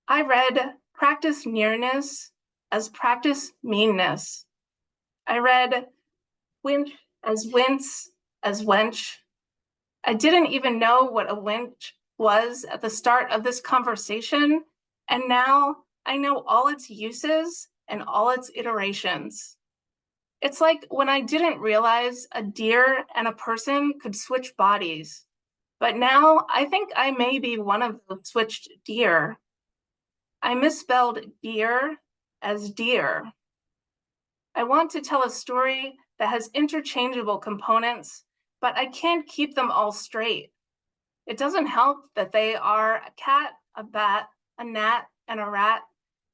I read practice nearness as practice meanness. I read winch as wince as wench. I didn't even know what a winch was at the start of this conversation, and now I know all its uses and all its iterations. It's like when I didn't realize a deer and a person could switch bodies, but now I think I may be one of the switched deer. I misspelled deer as deer. I want to tell a story that has interchangeable components, but I can't keep them all straight. It doesn't help that they are a cat, a bat, a gnat, and a rat,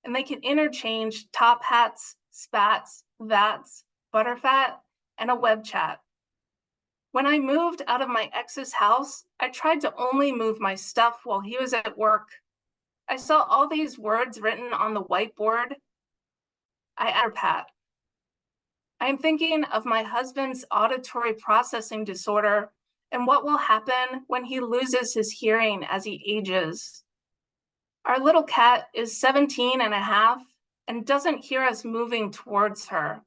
and they can interchange top hats, spats, vats, butterfat, and a web chat. When I moved out of my ex's house, I tried to only move my stuff while he was at work. I saw all these words written on the whiteboard. Pat. I'm thinking of my husband's auditory processing disorder and what will happen when he loses his hearing as he ages. Our little cat is 17 and a half and doesn't hear us moving towards her.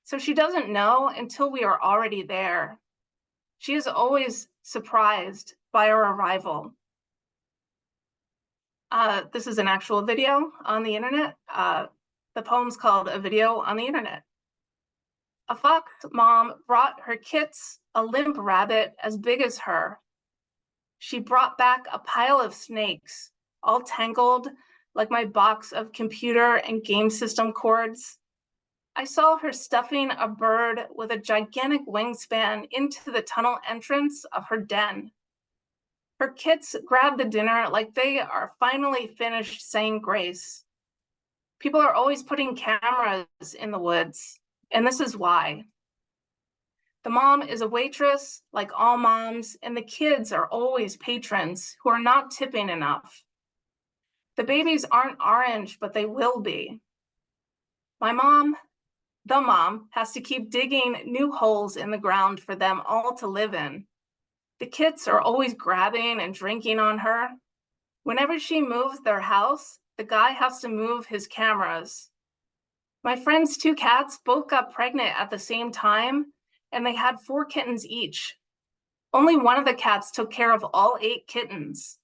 So she doesn't know until we are already there. She is always surprised by our arrival. This is an actual video on the internet. The poem's called A Video on the Internet. A fox mom brought her kits a limp rabbit as big as her. She brought back a pile of snakes, all tangled like my box of computer and game system cords. I saw her stuffing a bird with a gigantic wingspan into the tunnel entrance of her den. Her kits grabbed the dinner like they are finally finished saying grace. People are always putting cameras in the woods, and this is why. The mom is a waitress, like all moms, and the kids are always patrons who are not tipping enough. The babies aren't orange, but they will be. My mom, the mom, has to keep digging new holes in the ground for them all to live in. The kids are always grabbing and drinking on her. Whenever she moves their house, the guy has to move his cameras. My friend's 2 cats both got pregnant at the same time, and they had 4 kittens each. Only one of the cats took care of all 8 kittens.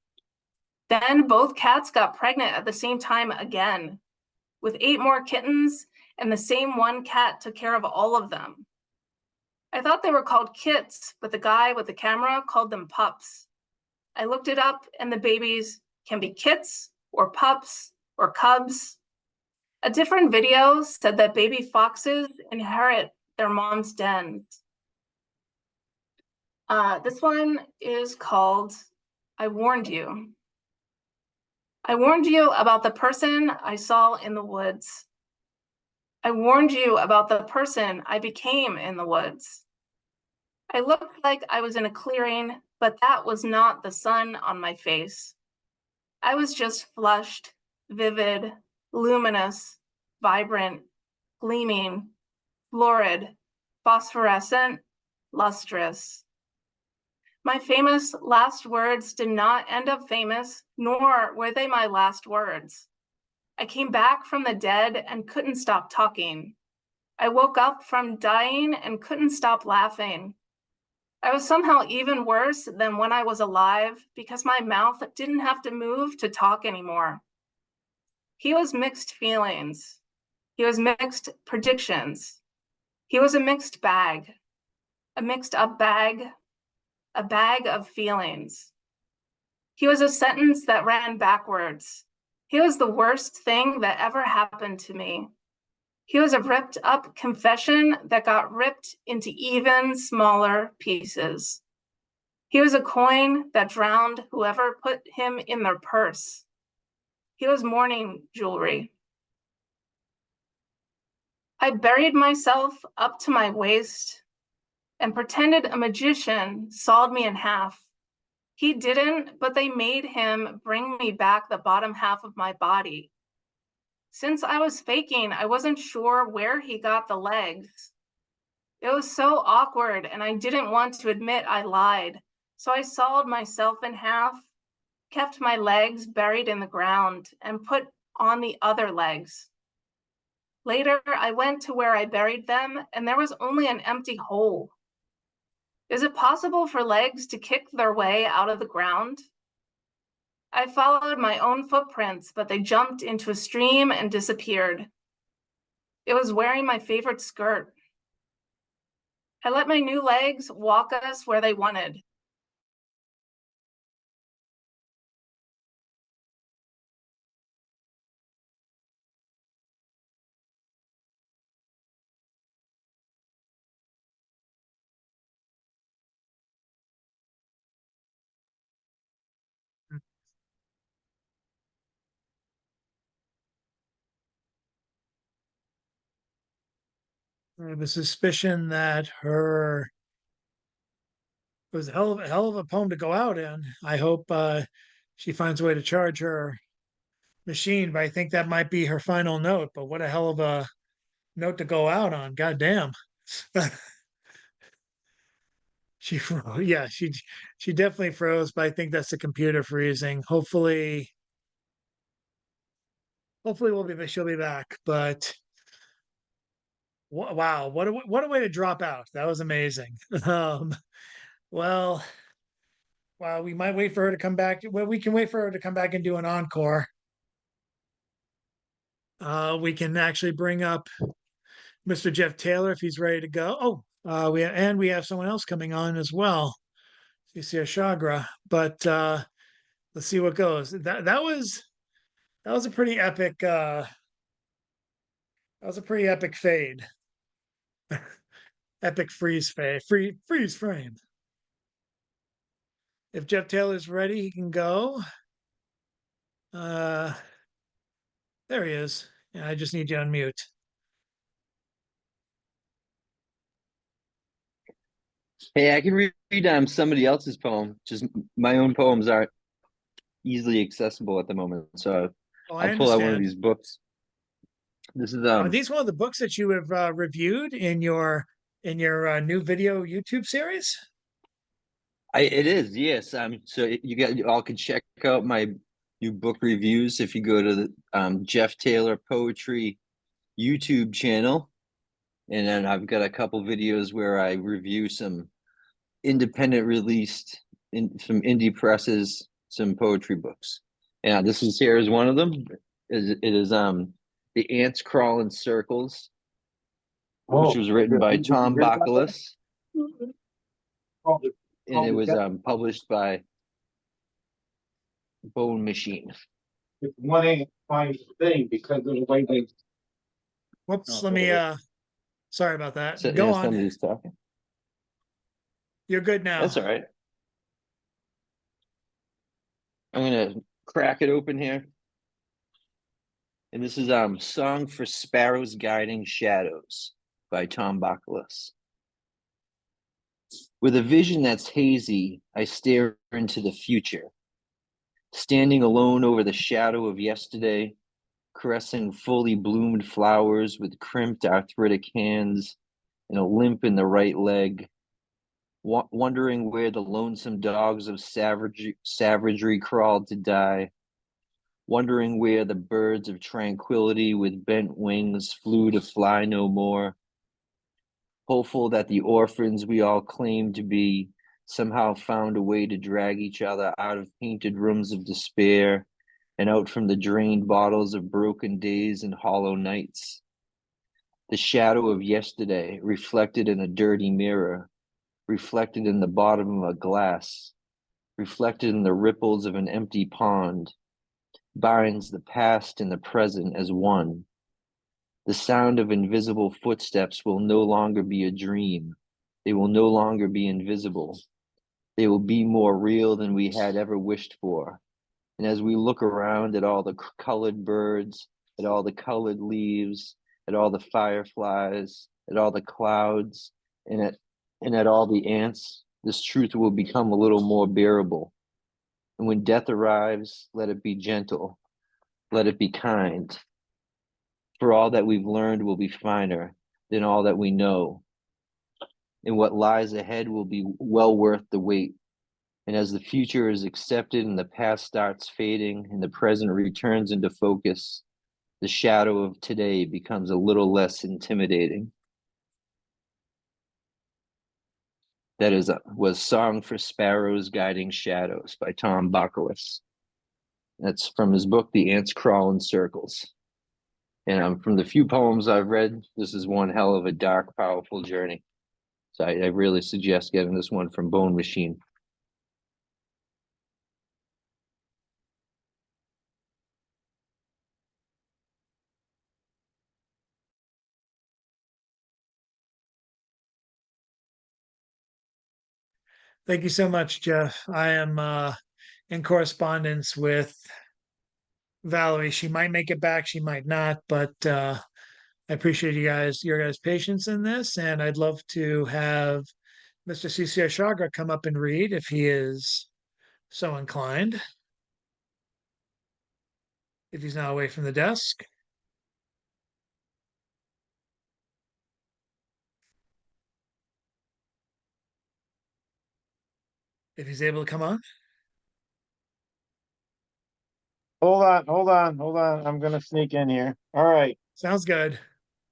Then both cats got pregnant at the same time again, with 8 more kittens, and the same one cat took care of all of them. I thought they were called kits, but the guy with the camera called them pups. I looked it up, and the babies can be kits or pups or cubs. A different video said that baby foxes inherit their mom's dens. This one is called I Warned You. I warned you about the person I saw in the woods. I warned you about the person I became in the woods. I looked like I was in a clearing, but that was not the sun on my face. I was just flushed, vivid, luminous, vibrant, gleaming, florid, phosphorescent, lustrous. My famous last words did not end up famous, nor were they my last words. I came back from the dead and couldn't stop talking. I woke up from dying and couldn't stop laughing. I was somehow even worse than when I was alive because my mouth didn't have to move to talk anymore. He was mixed feelings. He was mixed predictions. He was a mixed bag, a mixed up bag, a bag of feelings. He was a sentence that ran backwards. He was the worst thing that ever happened to me. He was a ripped up confession that got ripped into even smaller pieces. He was a coin that drowned whoever put him in their purse. He was mourning jewelry. I buried myself up to my waist and pretended a magician sawed me in half. He didn't, but they made him bring me back the bottom half of my body. Since I was faking, I wasn't sure where he got the legs. It was so awkward, and I didn't want to admit I lied, so I sawed myself in half, kept my legs buried in the ground, and put on the other legs. Later, I went to where I buried them, and there was only an empty hole. Is it possible for legs to kick their way out of the ground? I followed my own footprints, but they jumped into a stream and disappeared. It was wearing my favorite skirt. I let my new legs walk us where they wanted. I have a suspicion that her it was a hell of a poem to go out in. I hope she finds a way to charge her machine, but I think that might be her final note. But what a hell of a note to go out on. God damn. She yeah, she definitely froze, but I think that's the computer freezing. Hopefully she'll be back. But wow, what a way to drop out. That was amazing. Well, wow, we might wait for her to come back. Well, we can wait for her to come back and do an encore. We can actually bring up Mr. Jeff Taylor if he's ready to go. Oh, we have someone else coming on as well. CC Shagra. But let's see what goes. That was a pretty epic that was a pretty epic fade. Epic freeze fade. Freeze frame. If Jeff Taylor's ready, he can go. Uh there he is. Yeah, I just need you to unmute. Hey, I can read somebody else's poem. Just my own poems aren't easily accessible at the moment, so Oh, I I'll pull out one of understand. these books. This is Are these one of the books that you have reviewed in your new video YouTube series? it is, yes. So you all can check out my new book reviews if you go to the Jeff Taylor Poetry YouTube channel, and then I've got a couple videos where I review some independent released in some indie presses, some poetry books. Yeah, this is here is one of them. It is The Ants Crawl in Circles, which was written by Tom Bakalis, and it was published by Bone Machine. It's one ant finds the thing because of the way they. Whoops, let me sorry about that. So, Go yeah, on. somebody's talking. You're good now. That's all right. I'm gonna crack it open here. And this is Song for Sparrows Guiding Shadows by Tom Bakalis. With a vision that's hazy, I stare into the future, standing alone over the shadow of yesterday, caressing fully bloomed flowers with crimped arthritic hands and a limp in the right leg, wondering where the lonesome dogs of savagery crawled to die, wondering where the birds of tranquility with bent wings flew to fly no more, hopeful that the orphans we all claim to be somehow found a way to drag each other out of painted rooms of despair and out from the drained bottles of broken days and hollow nights. The shadow of yesterday reflected in a dirty mirror, reflected in the bottom of a glass, reflected in the ripples of an empty pond, binds the past and the present as one. The sound of invisible footsteps will no longer be a dream. They will no longer be invisible. They will be more real than we had ever wished for. And as we look around at all the colored birds, at all the colored leaves, at all the fireflies, at all the clouds, and at all the ants, this truth will become a little more bearable. And when death arrives, let it be gentle. Let it be kind. For all that we've learned will be finer than all that we know. And what lies ahead will be well worth the wait. And as the future is accepted and the past starts fading and the present returns into focus, the shadow of today becomes a little less intimidating. Was Song for Sparrows Guiding Shadows by Tom Bakowitz. That's from his book, The Ants Crawl in Circles. And from the few poems I've read, this is one hell of a dark, powerful journey. So I really suggest getting this one from Bone Machine. Thank you so much, Jeff. I am in correspondence with Valerie. She might make it back, she might not, but I appreciate your guys' patience in this, and I'd love to have Mr. CCR Chagra come up and read if he is so inclined. If he's not away from the desk. If he's able to come on. Hold on. I'm gonna sneak in here. All right. Sounds good.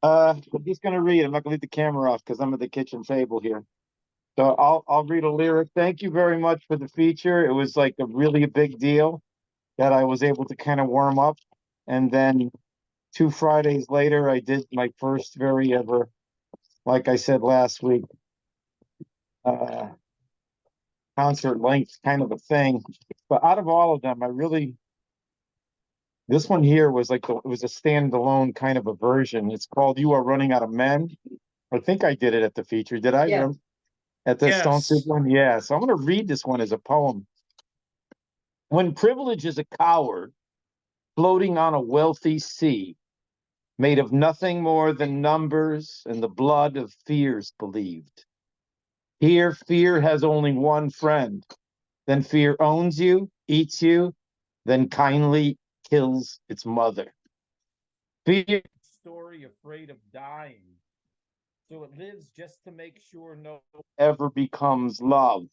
I'm just gonna read. I'm not gonna leave the camera off because I'm at the kitchen table here. So I'll read a lyric. Thank you very much for the feature. It was like a really big deal that I was able to kind of warm up. And then 2 Fridays later, I did my first very ever, like I said last week, concert length kind of a thing. But out of all of them, this one here was like it was a standalone kind of a version. It's called "You Are Running Out of Men." I think I did it at the feature. Did I? Yeah. At the Stone Soup Yes. one? Yeah. So I'm going to read this one as a poem. When privilege is a coward floating on a wealthy sea, made of nothing more than numbers and the blood of fears believed. Here, fear has only one friend. Then fear owns you, eats you, then kindly kills its mother. Fear story afraid of dying. So it lives just to make sure no one ever becomes love.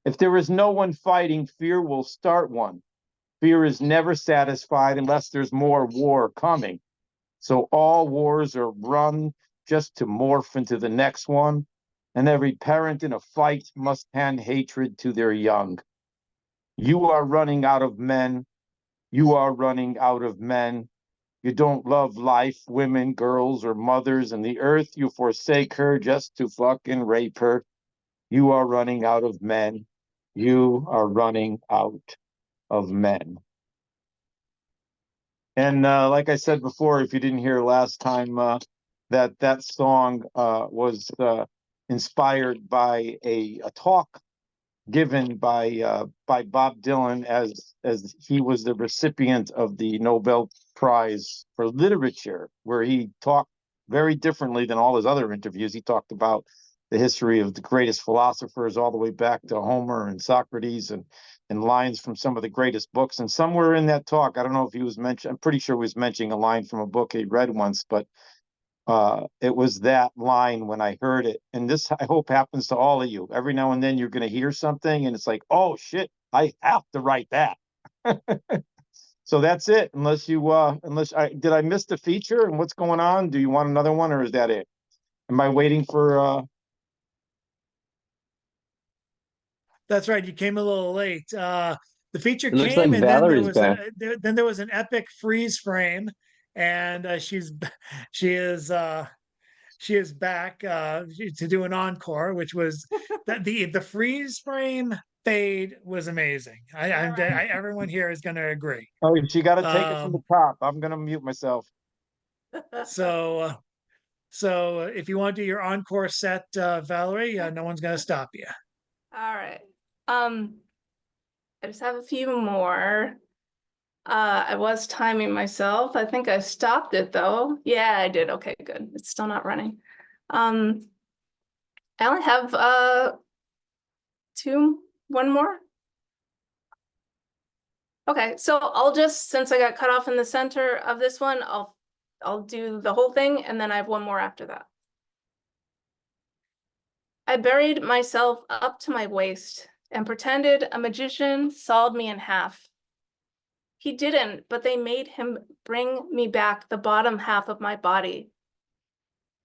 If there is no one fighting, fear will start one. Fear is never satisfied unless there's more war coming. So all wars are run just to morph into the next one. And every parent in a fight must hand hatred to their young. You are running out of men. You are running out of men. You don't love life, women, girls, or mothers, and the earth. You forsake her just to fucking rape her. You are running out of men. You are running out of men. And like I said before, if you didn't hear last time, that song was inspired by a talk given by Bob Dylan as he was the recipient of the Nobel Prize for Literature, where he talked very differently than all his other interviews. He talked about the history of the greatest philosophers all the way back to Homer and Socrates and lines from some of the greatest books. And somewhere in that talk, I don't know if he was mentioning, I'm pretty sure he was mentioning a line from a book he read once, but it was that line when I heard it. And this, I hope, happens to all of you. Every now and then you're going to hear something and it's like, oh shit, I have to write that. So that's it. Unless did I miss the feature and what's going on? Do you want another one or is that it? Am I waiting for, That's right. You came a little late. The feature It looks came, like and then Valerie's back. there was an epic freeze frame, and she is she is back to do an encore, which was that the freeze frame fade was amazing. Everyone here is going to agree. oh, she got to take it from the top. I'm going to mute myself. So so if you want to do your encore set, Valerie, no one's going to stop you. All right. I just have a few more. I was timing myself. I think I stopped it though. Yeah, I did. Okay, good. It's still not running. I only have one more. Okay, so I'll just, since I got cut off in the center of this one, I'll do the whole thing and then I have one more after that. I buried myself up to my waist and pretended a magician sawed me in half. He didn't, but they made him bring me back the bottom half of my body.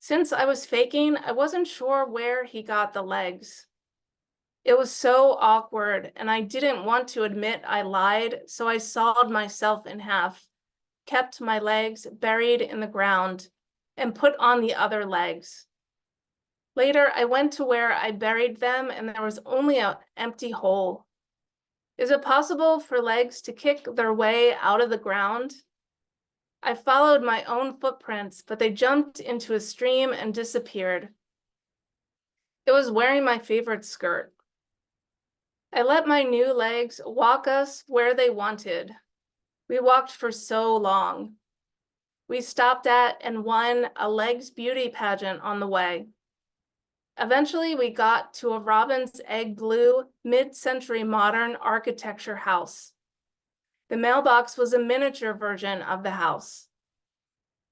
Since I was faking, I wasn't sure where he got the legs. It was so awkward, and I didn't want to admit I lied, so I sawed myself in half, kept my legs buried in the ground, and put on the other legs. Later, I went to where I buried them, and there was only an empty hole. Is it possible for legs to kick their way out of the ground? I followed my own footprints, but they jumped into a stream and disappeared. It was wearing my favorite skirt. I let my new legs walk us where they wanted. We walked for so long. We stopped at and won a legs beauty pageant on the way. Eventually, we got to a robin's egg blue, mid-century modern architecture house. The mailbox was a miniature version of the house.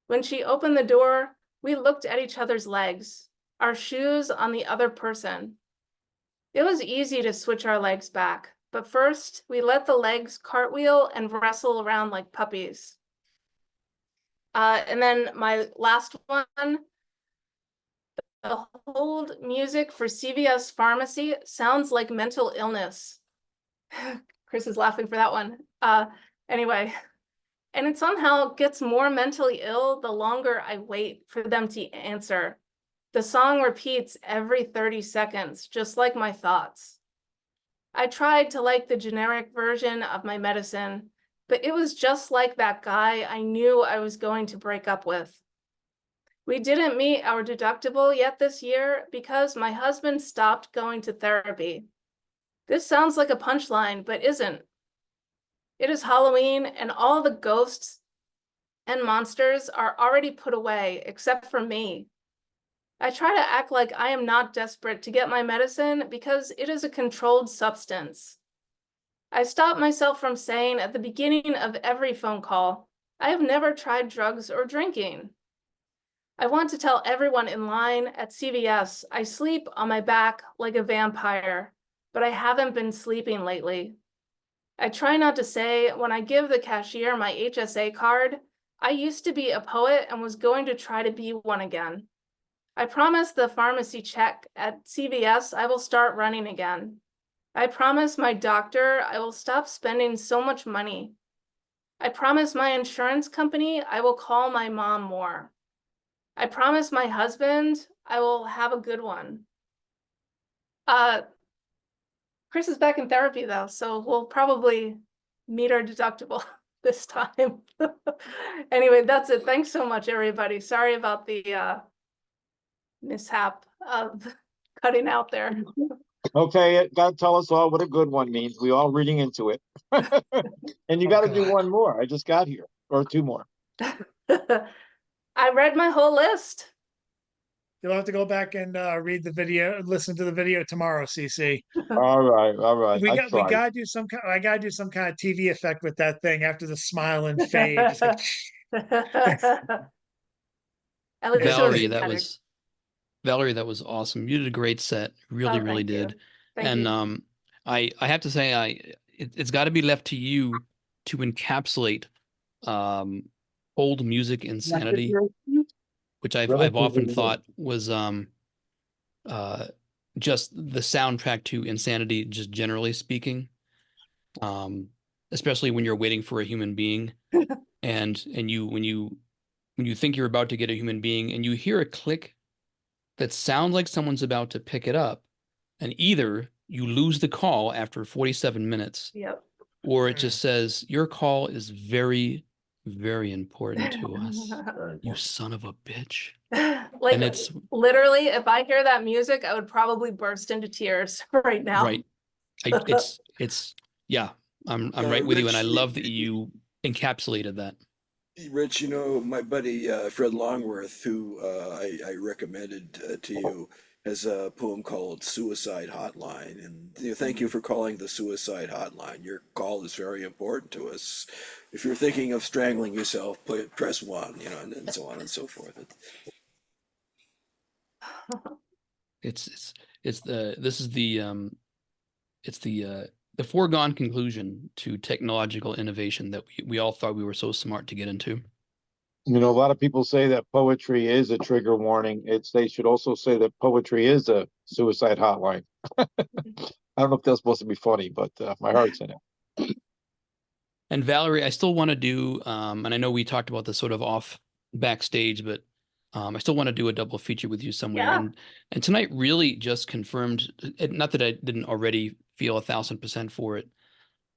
When she opened the door, we looked at each other's legs, our shoes on the other person. It was easy to switch our legs back, but first we let the legs cartwheel and wrestle around like puppies. And then my last one, the hold music for CVS Pharmacy sounds like mental illness. Chris is laughing for that one. Anyway, and it somehow gets more mentally ill the longer I wait for them to answer. The song repeats every 30 seconds, just like my thoughts. I tried to like the generic version of my medicine, but it was just like that guy I knew I was going to break up with. We didn't meet our deductible yet this year because my husband stopped going to therapy. This sounds like a punchline, but isn't. It is Halloween, and all the ghosts and monsters are already put away, except for me. I try to act like I am not desperate to get my medicine because it is a controlled substance. I stop myself from saying at the beginning of every phone call, I have never tried drugs or drinking. I want to tell everyone in line at CVS I sleep on my back like a vampire, but I haven't been sleeping lately. I try not to say when I give the cashier my HSA card, I used to be a poet and was going to try to be one again. I promise the pharmacy check at CVS I will start running again. I promise my doctor I will stop spending so much money. I promise my insurance company I will call my mom more. I promise my husband I will have a good one. Chris is back in therapy though, so we'll probably meet our deductible this time. Anyway, that's it. Thanks so much, everybody. Sorry about the mishap of cutting out there. Okay, God tell us all what a good one means. We all reading into it. And you got to do God. one more. I just got here, or two more. I read my whole list. You'll have to go back and read the video, listen to the video tomorrow, CC. All right, all right. We I got we tried. gotta do some kind I gotta do some kind of TV effect with that thing after the smile and fade. Just like, At least it was Valerie, dramatic. that was awesome. You did a great set. Really, Oh, really thank you. did. Thank And you. I have to say it's got to be left to you to encapsulate old music insanity, which I've often thought was just the soundtrack to insanity, just generally speaking. Especially when you're waiting for a human being, and when you think you're about to get a human being, and you hear a click that sounds like someone's about to pick it up, and either you lose the call after 47 minutes, Yep. or it just says your call is very, very important to us. You son of a bitch. Like And it's literally, if I hear that music, I would probably burst into tears right now. right. It's yeah. I'm right with you, and I Rich, love that you encapsulated that. Rich, you know, my buddy Fred Longworth, who I recommended to you, has a poem called Suicide Hotline. And you know, thank you for calling the Suicide Hotline. Your call is very important to us. If you're thinking of strangling yourself, press one, you know, and so on and so forth. It's the this is the it's the the foregone conclusion to technological innovation that we all thought we were so smart to get into. You know, a lot of people say that poetry is a trigger warning. They should also say that poetry is a suicide hotline. I don't know if that's supposed to be funny, but my heart's in it. And Valerie, I still want to do, and I know we talked about this sort of off backstage, but I still want to do a double feature with you somewhere. Yeah. And tonight really just confirmed, not that I didn't already feel 1000% for it,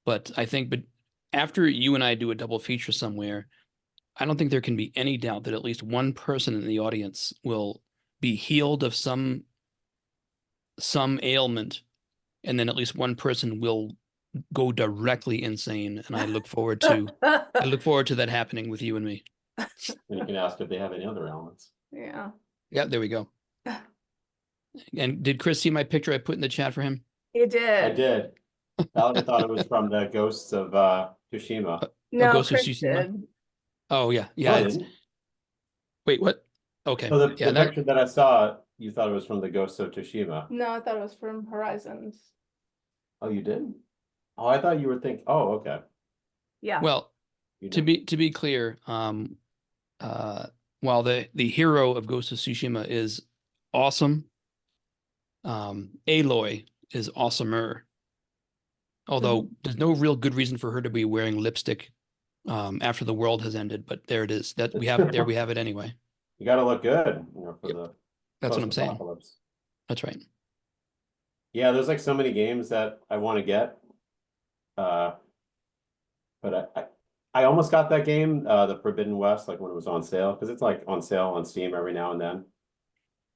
but I think, but after you and I do a double feature somewhere, I don't think there can be any doubt that at least one person in the audience will be healed of some ailment, and then at least one person will go directly insane. And I look forward to that happening with you and me. And you can ask if they have any other elements. Yeah. Yeah, there we go. And did Chris see my picture I put in the chat for him? You did. I did. Valerie thought it was from the Ghosts of Tsushima. No, Ghost of Chris Tsushima? did. Oh yeah, No, yeah. I didn't. Wait, what? Okay. So the Yeah, that picture that I saw, you thought it was from the Ghosts of Tsushima. No, I thought it was from Horizons. Oh, you did? Oh, I thought you were thinking. Oh, okay. Yeah. well, You to did. be clear, while the hero of Ghost of Tsushima is awesome, Aloy is awesomer. Although there's no real good reason for her to be wearing lipstick after the world has ended, but there it is. That we have there we have it anyway. You got to look good, for Yep. the That's what I'm saying. post-apocalypse. That's right. Yeah, there's like so many games that I want to get. But I almost got that game, the Forbidden West, like when it was on sale, because it's like on sale on Steam every now and then.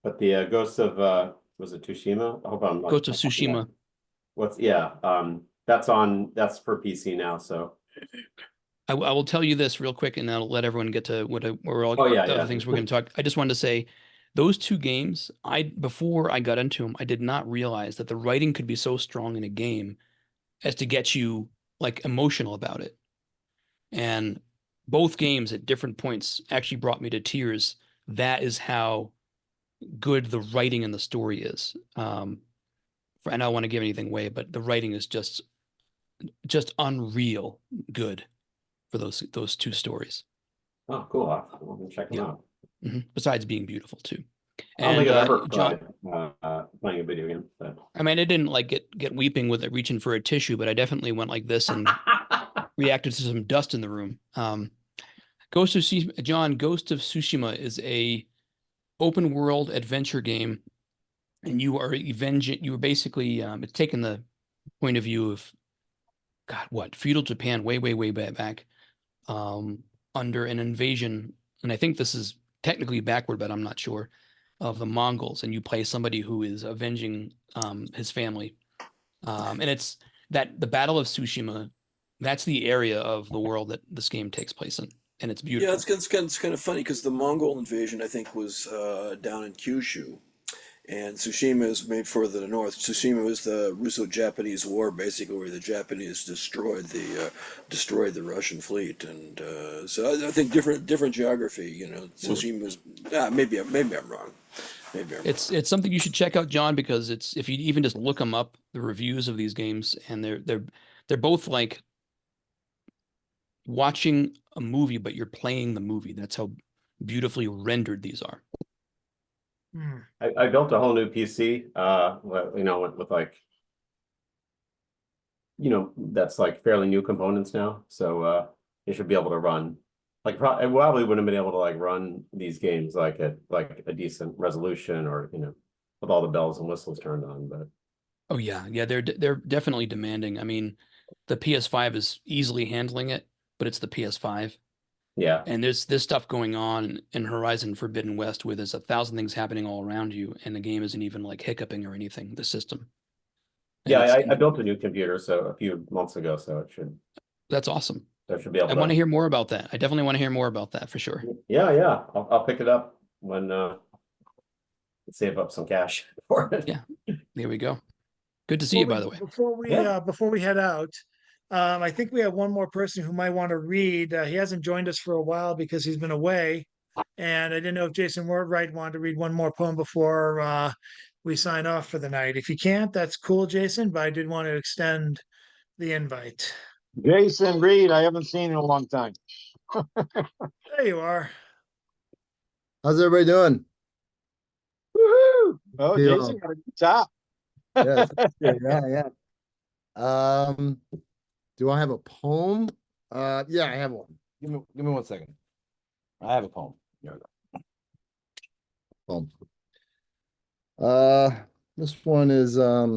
But the Ghosts of was it Tsushima? I hope I'm not. Ghost of Tsushima. That's for PC now, so I will tell you this real quick, and I'll let everyone get to we're all Oh, yeah, the yeah. other things we're going to talk. I just wanted to say, those two games, before I got into them, I did not realize that the writing could be so strong in a game as to get you like emotional about it. And both games at different points actually brought me to tears. That is how good the writing and the story is. And I don't want to give anything away, but the writing is just unreal good for those two stories. oh, cool. I'll check them Yeah. out. Besides being beautiful too. I don't think I've ever John, cried playing a video game. But... I mean, I didn't like get weeping with it reaching for a tissue, but I definitely went like this and reacted to some dust in the room. Ghost of Tsushima is a open world adventure game, and you are basically it's taking the point of view of feudal Japan way back, under an invasion, and I think this is technically backward, but I'm not sure, of the Mongols, and you play somebody who is avenging his family, and it's that the Battle of Tsushima, that's the area of the world that this game takes place in, and it's beautiful. Yeah, it's kind of funny because the Mongol invasion, I think, was down in Kyushu, and Tsushima is made further to the north. Tsushima was the Russo-Japanese War, basically, where the Japanese destroyed the Russian fleet, and so I think different geography. You know, Tsushima was maybe I'm wrong. It's something you should check out, John, because it's if you even just look them up, the reviews of these games, and they're both like watching a movie, but you're playing the movie. That's how beautifully rendered these are. I built a whole new PC, with like, that's like fairly new components now. So it should be able to run. Like I probably wouldn't have been able to like run these games like at like a decent resolution or, with all the bells and whistles turned on, but. Oh yeah. They're definitely demanding. I mean, the PS5 is easily handling it, but it's the PS5. Yeah. And there's this stuff going on in Horizon Forbidden West where there's 1,000 things happening all around you, and the game isn't even like hiccuping or anything, the system. And yeah, I built a new computer a few months ago, so it should. That's awesome. I should be able I want to hear more about that. I definitely want to hear more about that for sure. Yeah. I'll pick it up when save up some cash for it. Yeah, there we go. Good to see you, by the way. Before we head out, I think we have one more person who might want to read. He hasn't joined us for a while because he's been away, and I didn't know if Jason Wright wanted to read one more poem before we sign off for the night. If you can't, that's cool, Jason. But I did want to extend the invite. Jason Reed, I haven't seen in a long time. There you are. How's everybody doing? Woohoo! Oh, Yeah. Jason got a good top. Yes, yeah. Do I have a poem? Yeah, I have one. Give me 1 second. I have a poem. Here we go. Poem. This one is I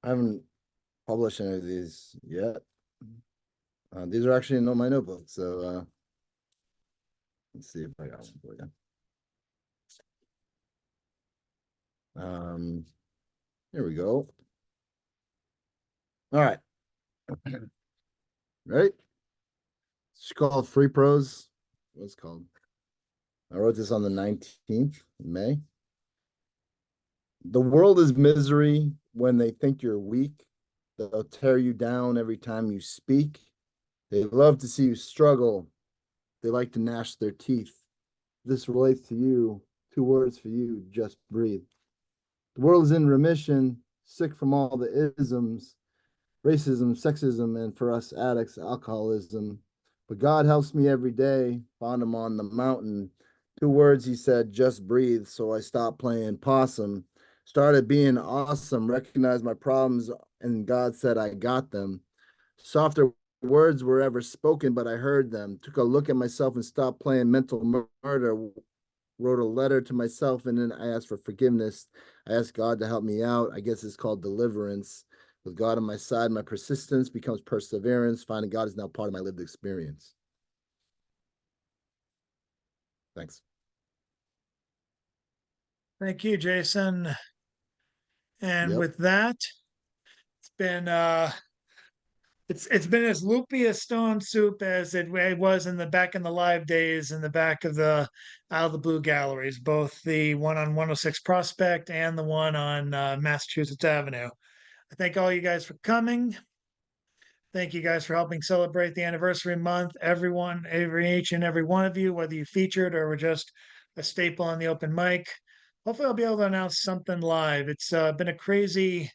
haven't published any of these yet. These are actually in my notebook, so let's see if I got one for you. Here we go. All right. Right? It's called Free Prose. What's it called? I wrote this on the 19th of May. The world is misery when they think you're weak. They'll tear you down every time you speak. They love to see you struggle. They like to gnash their teeth. This relates to you. 2 words for you, just breathe. The world is in remission, sick from all the isms, racism, sexism, and for us addicts, alcoholism. But God helps me every day. Found him on the mountain. 2 words, he said, just breathe. So I stopped playing possum, started being awesome, recognized my problems, and God said I got them. Softer words were ever spoken, but I heard them. Took a look at myself and stopped playing mental murder. Wrote a letter to myself, and then I asked for forgiveness. I asked God to help me out. I guess it's called deliverance. With God on my side, my persistence becomes perseverance. Finding God is now part of my lived experience. Thanks. Thank you, Jason. And Yep. with that, it's been it's been as loopy as stone soup as it was in the live days in the back of the Out of the Blue galleries, both the one on 106 Prospect and the one on Massachusetts Avenue. I thank all you guys for coming. Thank you guys for helping celebrate the anniversary month. Everyone, each and every one of you, whether you featured or were just a staple on the open mic. Hopefully I'll be able to announce something live. It's been a crazy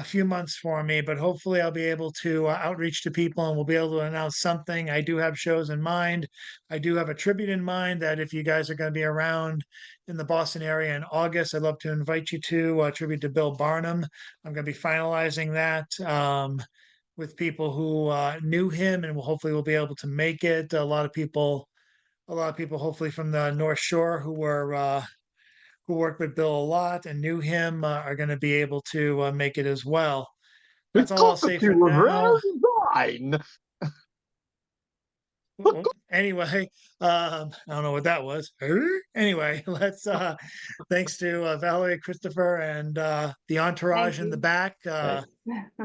few months for me, but hopefully I'll be able to outreach to people and we'll be able to announce something. I do have shows in mind. I do have a tribute in mind that if you guys are going to be around in the Boston area in August, I'd love to invite you to a tribute to Bill Barnum. I'm going to be finalizing that with people who knew him, and hopefully we'll be able to make it. A lot of people hopefully from the North Shore who worked with Bill a lot and knew him are going to be able to make it as well. That's all I'll say for now. Fine. Anyway, I don't know what that was. Anyway, let's thanks to Valerie, Christopher, and the entourage in the back.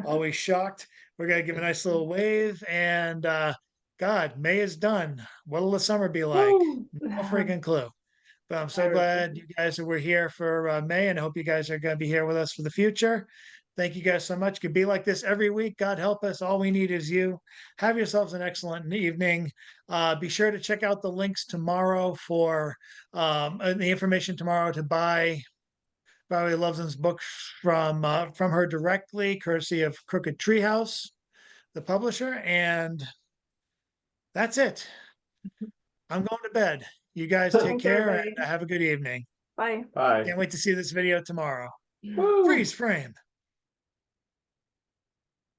Always shocked. We're gonna give a nice little wave, and God, May is done. What'll the summer be like? No freaking clue. But I'm so glad you guys were here for May, and I hope you guys are going to be here with us for the future. Thank you guys so much. Could be like this every week. God help us. All we need is you. Have yourselves an excellent evening. Be sure to check out the links tomorrow for the information tomorrow to buy Valerie Loveland's book from her directly, courtesy of Crooked Treehouse, the publisher. And that's it. I'm going to bed. You guys take Thanks, care everybody. and have a good evening. Bye. Bye. Can't wait to see this video tomorrow. Freeze frame.